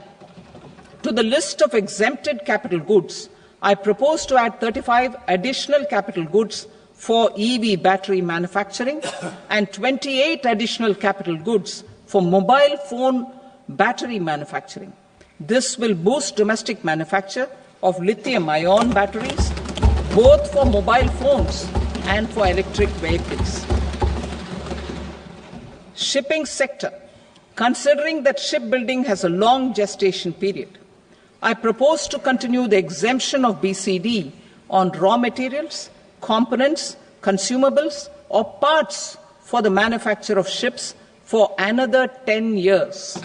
To the list of exempted capital goods, I propose to add 35 additional capital goods for EV battery manufacturing and 28 additional capital goods for mobile phone battery manufacturing. This will boost domestic manufacture of lithium-ion batteries, both for mobile phones and for electric vehicles. Shipping sector. Considering that shipbuilding has a long gestation period, I propose to continue the exemption of BCD on raw materials, components, consumables, or parts for the manufacture of ships for another 10 years.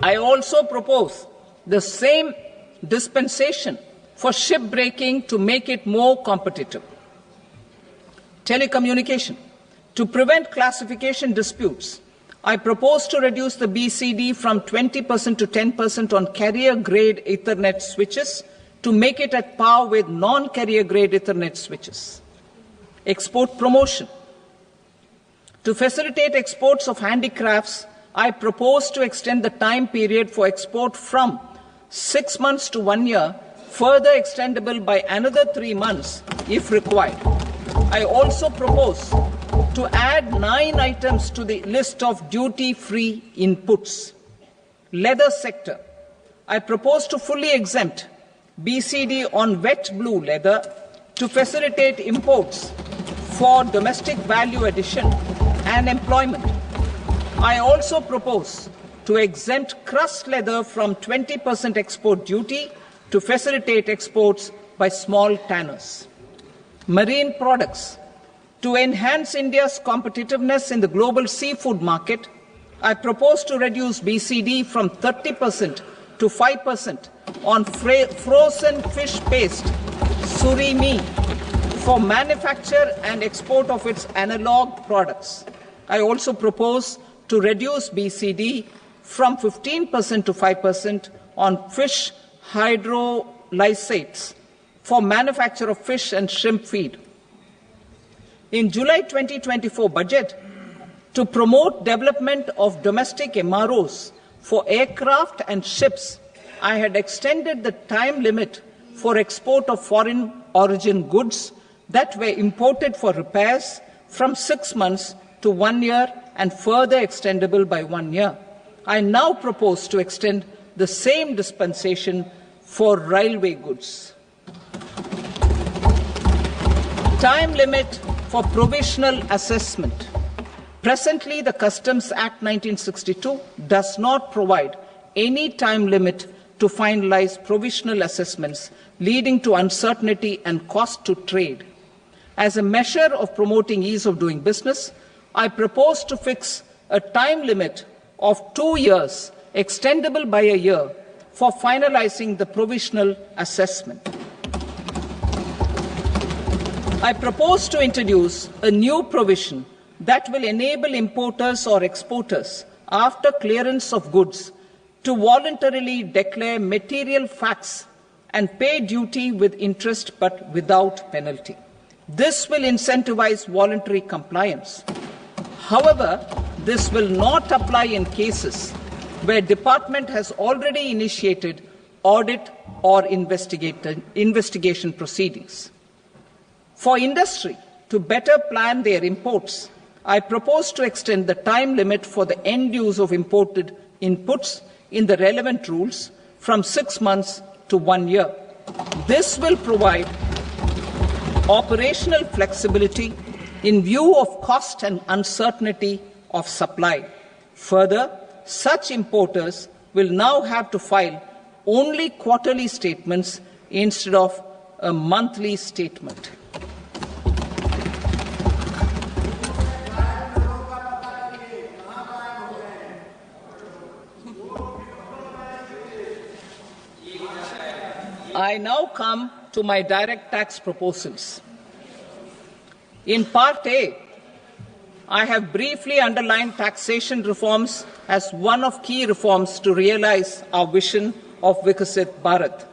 I also propose the same dispensation for shipbreaking to make it more competitive. Telecommunication. To prevent classification disputes, I propose to reduce the BCD from 20% to 10% on carrier-grade Ethernet switches to make it at par with non-carrier-grade Ethernet switches. export promotion. To facilitate exports of handicrafts, I propose to extend the time period for export from 6 months to 1 year, further extendable by another 3 months if required. I also propose to add 9 items to the list of duty-free inputs. Leather sector. I propose to fully exempt BCD on wet blue leather to facilitate imports for domestic value addition and employment. I also propose to exempt crust leather from 20% export duty to facilitate exports by small tanners. Marine products. To enhance India's competitiveness in the global seafood market, I propose to reduce BCD from 30% to 5% on frozen fish paste, surimi, for manufacture and export of its analog products. I also propose to reduce BCD from 15% to 5% on fish hydrolysates for manufacture of fish and shrimp feed. In July 2024 budget, to promote development of domestic MROs for aircraft and ships, I had extended the time limit for export of foreign origin goods that were imported for repairs from 6 months to 1 year and further extendable by 1 year. I now propose to extend the same dispensation for railway goods. Time limit for provisional assessment. Presently, the Customs Act 1962 does not provide any time limit to finalize provisional assessments, leading to uncertainty and cost to trade. As a measure of promoting ease of doing business, I propose to fix a time limit of 2 years, extendable by a year, for finalizing the provisional assessment. I propose to introduce a new provision that will enable importers or exporters, after clearance of goods, to voluntarily declare material facts and pay duty with interest but without penalty. This will incentivize voluntary compliance. However, this will not apply in cases where department has already initiated audit or investigation proceedings. For industry to better plan their imports, I propose to extend the time limit for the end use of imported inputs in the relevant rules from 6 months to 1 year. This will provide operational flexibility in view of cost and uncertainty of supply. Further, such importers will now have to file only quarterly statements instead of a monthly statement. I now come to my direct tax proposals. In Part A, I have briefly underlined taxation reforms as one of key reforms to realize our vision of Vikasit Bharat.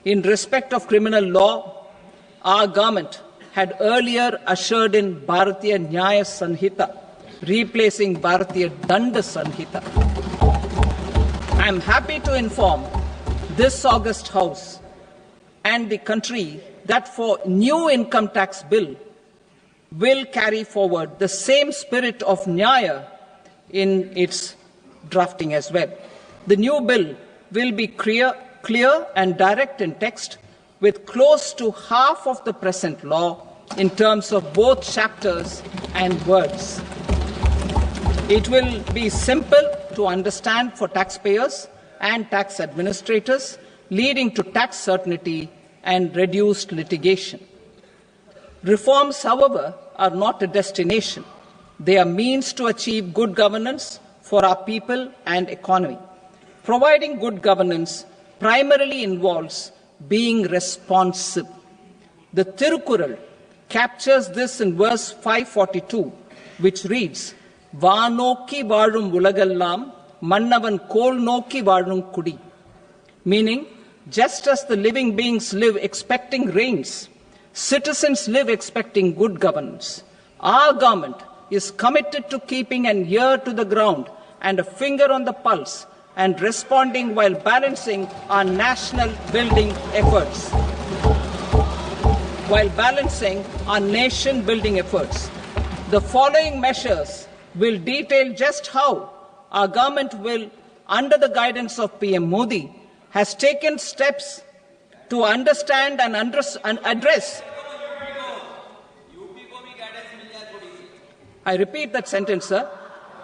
In respect of criminal law, our government had earlier ushered in Bharatiya Nyaya Sanhita, replacing Bharatiya Danda Sanhita. I am happy to inform this august House and the country that for new income tax bill will carry forward the same spirit of Nyaya in its drafting as well. The new bill will be clear and direct in text, with close to half of the present law in terms of both chapters and words. It will be simple to understand for taxpayers and tax administrators, leading to tax certainty and reduced litigation. Reforms, however, are not a destination. They are means to achieve good governance for our people and economy. Providing good governance primarily involves being responsive. The Tirukural captures this in verse 542, which reads, "Vaanokki vaazhum ulagallam, mannavan kol nokki vaazhum kudi," meaning, just as the living beings live expecting rains, Citizens live expecting good governance. Our government is committed to keeping an ear to the ground and a finger on the pulse and responding while balancing our national building efforts. The following measures will detail just how our government will, under the guidance of PM Modi, has taken steps to understand and address. I repeat that sentence, sir.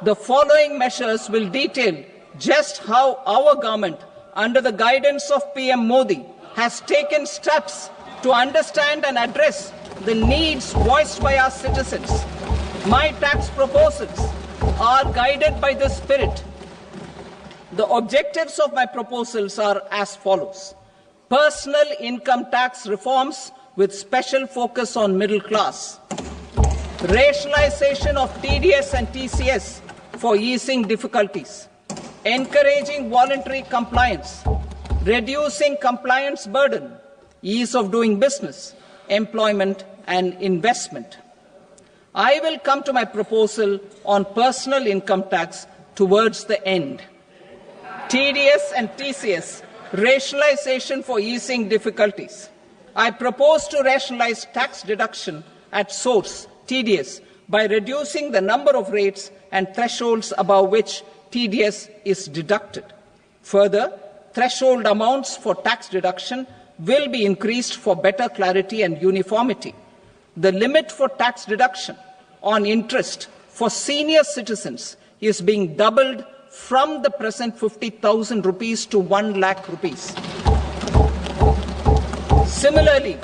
The following measures will detail just how our government, under the guidance of PM Modi, has taken steps to understand and address the needs voiced by our citizens. My tax proposals are guided by this spirit. The objectives of my proposals are as follows. Personal income tax reforms with special focus on middle class. Rationalization of TDS and TCS for easing difficulties. Encouraging voluntary compliance. Reducing compliance burden. Ease of doing business. Employment and investment. I will come to my proposal on personal income tax towards the end. TDS and TCS, rationalization for easing difficulties. I propose to rationalize tax deduction at source, TDS, by reducing the number of rates and thresholds above which TDS is deducted. Further, threshold amounts for tax deduction will be increased for better clarity and uniformity. The limit for tax deduction on interest for senior citizens is being doubled from the present 50,000 rupees to 1 lakh rupees. Similarly,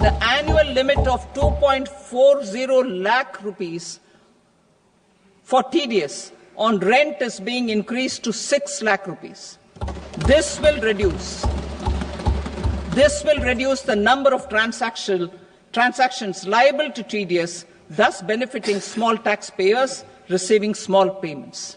the annual limit of 2.40 lakh rupees for TDS on rent is being increased to 6 lakh rupees. This will reduce the number of transactions liable to TDS, thus benefiting small taxpayers receiving small payments.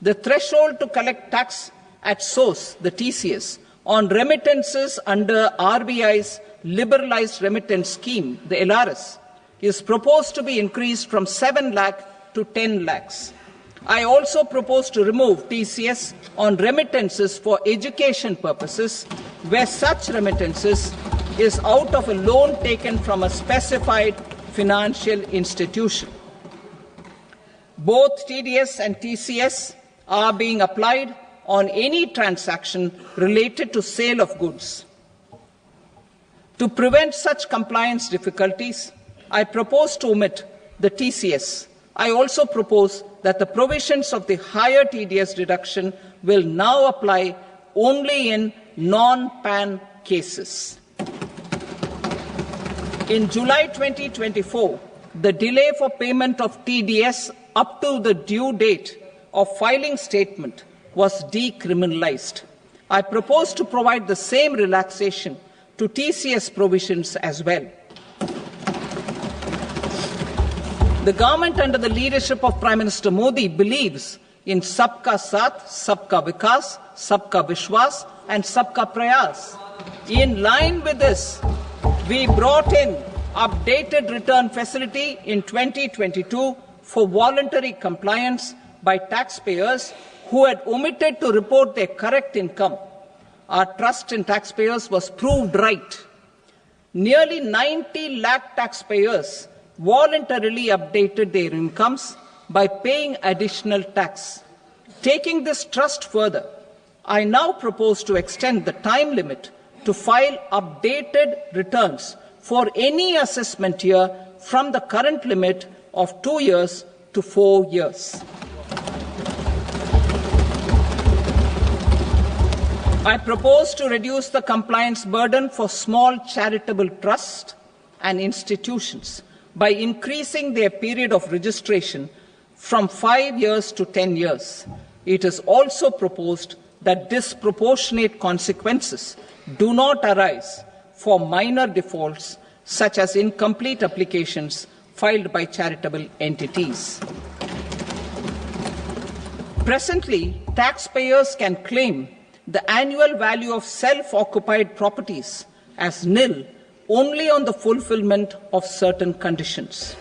The threshold to collect tax at source, the TCS, on remittances under RBI's liberalized remittance scheme, the LRS, is proposed to be increased from 7 lakh to 10 lakhs. I also propose to remove TCS on remittances for education purposes, where such remittances is out of a loan taken from a specified financial institution. Both TDS and TCS are being applied on any transaction related to sale of goods. To prevent such compliance difficulties, I propose to omit the TCS. I also propose that the provisions of the higher TDS deduction will now apply only in non-PAN cases. In July 2024, the delay for payment of TDS up to the due date of filing statement was decriminalized. I propose to provide the same relaxation to TCS provisions as well. The government under the leadership of Prime Minister Modi believes in Sabka Saath, Sabka Vikas, Sabka Vishwas and Sabka Prayas. In line with this, we brought in updated return facility in 2022 for voluntary compliance by taxpayers who had omitted to report their correct income. Our trust in taxpayers was proved right. Nearly 90 lakh taxpayers voluntarily updated their incomes by paying additional tax. Taking this trust further, I now propose to extend the time limit to file updated returns for any assessment year from the current limit of 2 years to 4 years. I propose to reduce the compliance burden for small charitable trusts and institutions by increasing their period of registration from 5 years to 10 years. It is also proposed that disproportionate consequences do not arise for minor defaults such as incomplete applications filed by charitable entities. Presently, taxpayers can claim the annual value of self-occupied properties as nil only on the fulfillment of certain conditions.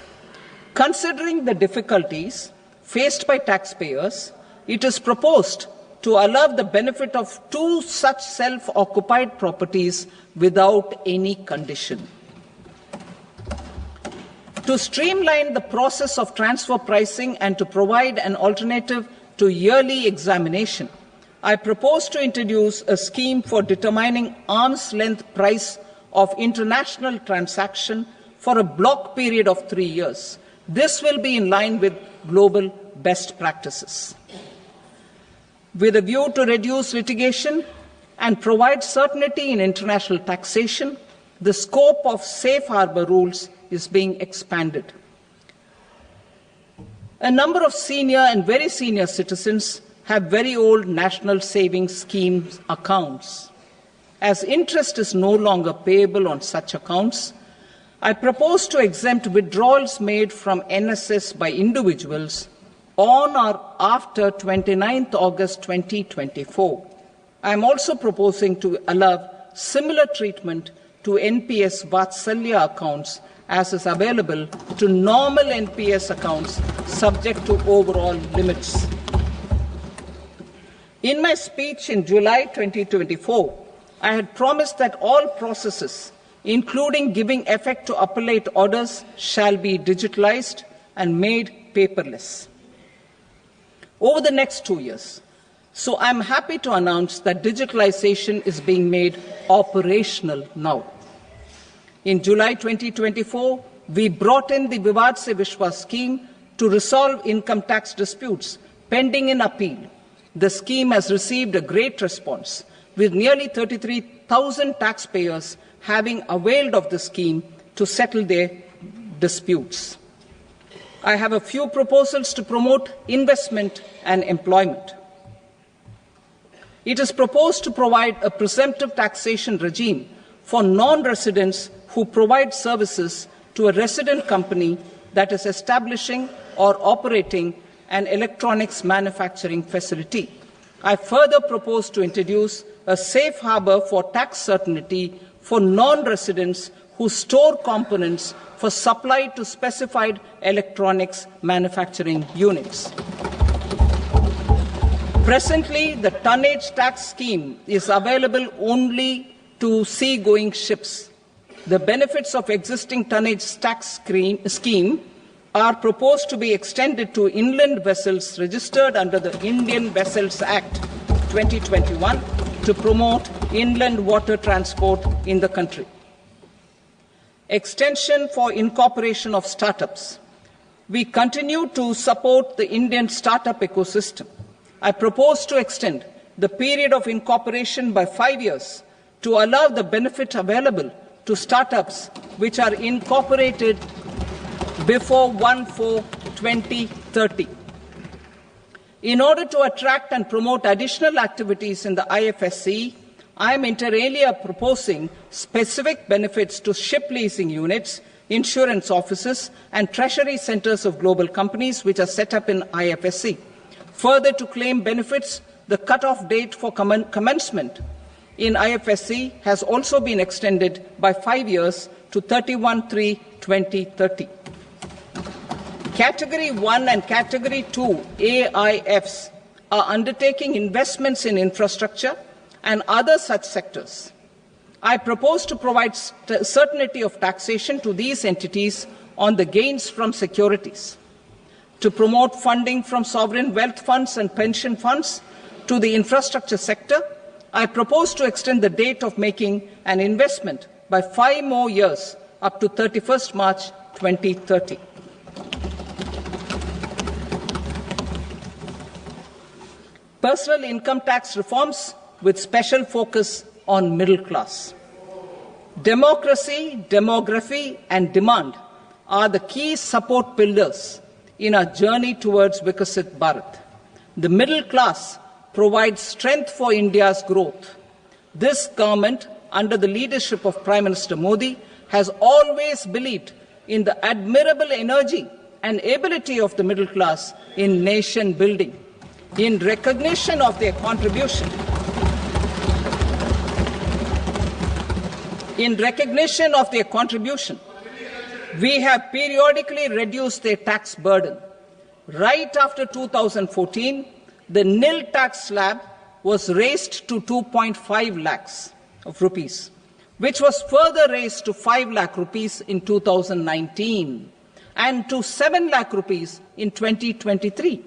Considering the difficulties faced by taxpayers, it is proposed to allow the benefit of 2 such self-occupied properties without any condition. To streamline the process of transfer pricing and to provide an alternative to yearly examination, I propose to introduce a scheme for determining arm's length price of international transaction for a block period of 3 years. This will be in line with global best practices. With a view to reduce litigation and provide certainty in international taxation, the scope of safe harbor rules is being expanded. A number of senior and very senior citizens have very old national savings schemes accounts. As interest is no longer payable on such accounts, I propose to exempt withdrawals made from NSS by individuals on or after 29th August 2024. I am also proposing to allow similar treatment to NPS Vatsalya accounts as is available to normal NPS accounts subject to overall limits. In my speech in July 2024, I had promised that all processes, including giving effect to appellate orders, shall be digitalized and made paperless over the next 2 years. So I'm happy to announce that digitalization is being made operational now. In July 2024, we brought in the Vivad Se Vishwas scheme to resolve income tax disputes pending in appeal. The scheme has received a great response, with nearly 33,000 taxpayers having availed of the scheme to settle their disputes. I have a few proposals to promote investment and employment. It is proposed to provide a presumptive taxation regime for non-residents who provide services to a resident company that is establishing or operating an electronics manufacturing facility. I further propose to introduce a safe harbor for tax certainty for non-residents who store components for supply to specified electronics manufacturing units. Presently, the tonnage tax scheme is available only to sea-going ships. The benefits of existing tonnage tax scheme are proposed to be extended to inland vessels registered under the Indian Vessels Act 2021 to promote inland water transport in the country. Extension for incorporation of startups. We continue to support the Indian startup ecosystem. I propose to extend the period of incorporation by 5 years to allow the benefit available to startups which are incorporated before 1/4/2030. In order to attract and promote additional activities in the IFSC, I am inter alia proposing specific benefits to ship leasing units, insurance offices, and treasury centers of global companies which are set up in IFSC. Further, to claim benefits, the cut-off date for commencement in IFSC has also been extended by 5 years to 31/3/2030. Category 1 and Category 2 AIFs are undertaking investments in infrastructure and other such sectors. I propose to provide certainty of taxation to these entities on the gains from securities, to promote funding from sovereign wealth funds and pension funds to the infrastructure sector. I propose to extend the date of making an investment by 5 more years up to 31st March 2030. Personal income tax reforms with special focus on middle class. Democracy, demography, and demand are the key support pillars in our journey towards Vikasit Bharat. The middle class provides strength for India's growth. This government, under the leadership of Prime Minister Modi, has always believed in the admirable energy and ability of the middle class in nation building. In recognition of their contribution, In recognition of their contribution, we have periodically reduced their tax burden. Right after 2014, the nil tax slab was raised to 2.5 lakhs of rupees, which was further raised to 5 lakh rupees in 2019 and to 7 lakh rupees in 2023.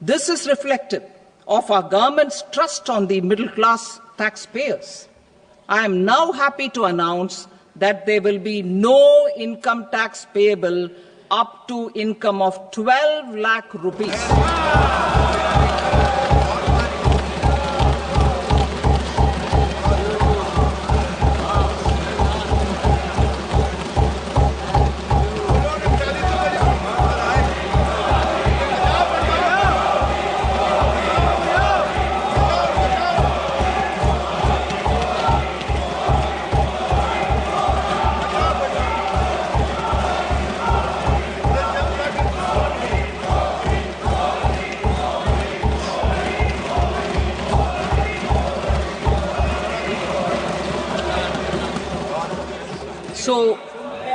This is reflective of our government's trust on the middle-class taxpayers. I am now happy to announce that there will be no income tax payable up to income of 12 lakh rupees. So,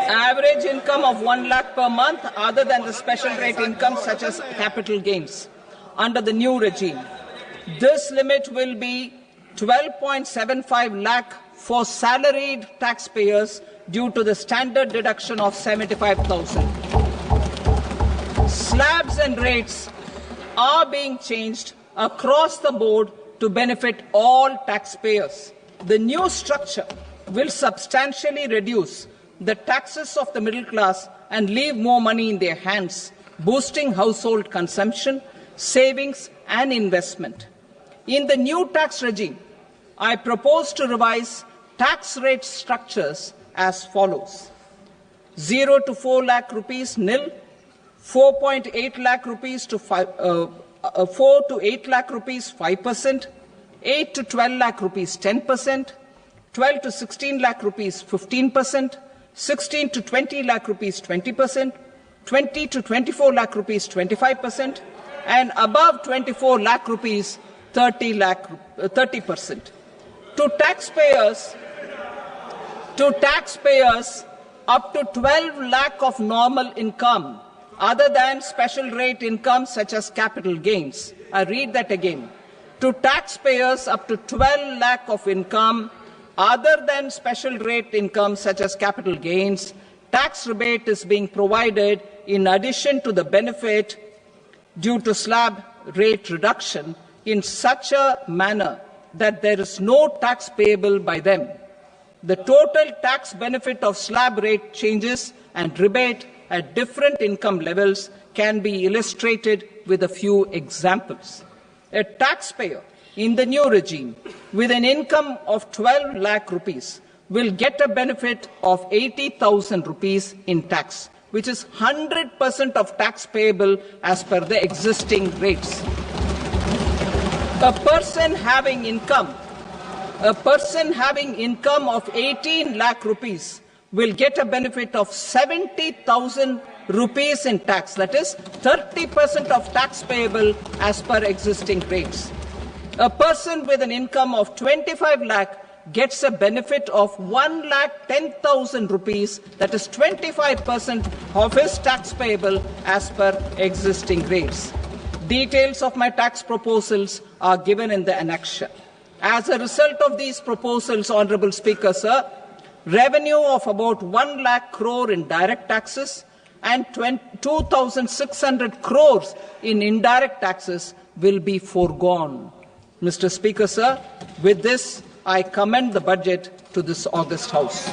average income of 1 lakh per month, other than the special rate income such as capital gains, under the new regime. This limit will be 12.75 lakh for salaried taxpayers due to the standard deduction of 75,000. Slabs and rates are being changed across the board to benefit all taxpayers. The new structure will substantially reduce the taxes of the middle class and leave more money in their hands, boosting household consumption, savings and investment. In the new tax regime, I propose to revise tax rate structures as follows: 0 to 4 lakh rupees nil, 4.8 lakh rupees to 4 to 8 lakh rupees 5%, 8 to 12 lakh rupees 10%, 12 to 16 lakh rupees 15%, 16 to 20 lakh rupees 20%, 20 to 24 lakh rupees 25%, and above 24 lakh rupees 30%. To taxpayers up to 12 lakh of normal income, other than special rate income such as capital gains. I read that again. To taxpayers up to 12 lakh of income, other than special rate income such as capital gains, tax rebate is being provided in addition to the benefit due to slab rate reduction in such a manner that there is no tax payable by them. The total tax benefit of slab rate changes and rebate at different income levels can be illustrated with a few examples. A taxpayer in the new regime with an income of 12 lakh rupees will get a benefit of 80,000 rupees in tax, which is 100% of tax payable as per the existing rates. A person having income of 18 lakh rupees will get a benefit of 70,000 rupees in tax, that is 30% of tax payable as per existing rates. A person with an income of 25 lakh gets a benefit of 1,10,000 rupees, that is 25% of his tax payable as per existing rates. Details of my tax proposals are given in the annexure. As a result of these proposals, Honourable Speaker, sir, revenue of about 1 lakh crore in direct taxes and 2,600 crores in indirect taxes will be foregone. Mr. Speaker, sir, with this, I commend the budget to this august House.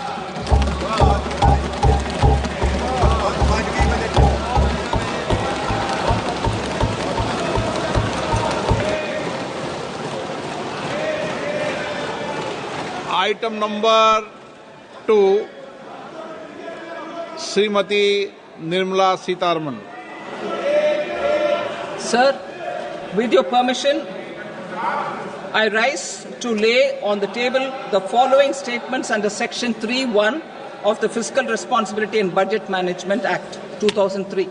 Item number 2, Srimati Nirmala Sitharaman. Sir, with your permission, I rise to lay on the table the following statements under Section 3(1) of the Fiscal Responsibility and Budget Management Act 2003,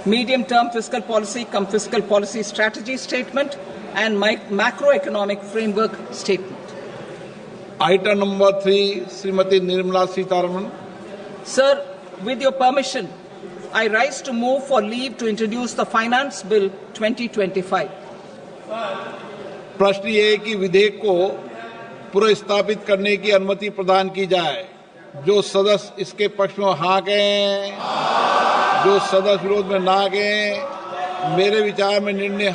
medium-term fiscal policy cum fiscal policy strategy statement and my macroeconomic framework statement. Item number 3, Srimati Nirmala Sitharaman. Sir, with your permission, I rise to move for leave to introduce the Finance Bill 2025. प्रश्न ये है कि विधेयक को पुनर्स्थापित करने की अनुमति प्रदान की जाए। जो सदस्य इसके पक्ष में हाँ कहें, जो सदस्य विरोध में ना कहें, मेरे विचार में निर्णय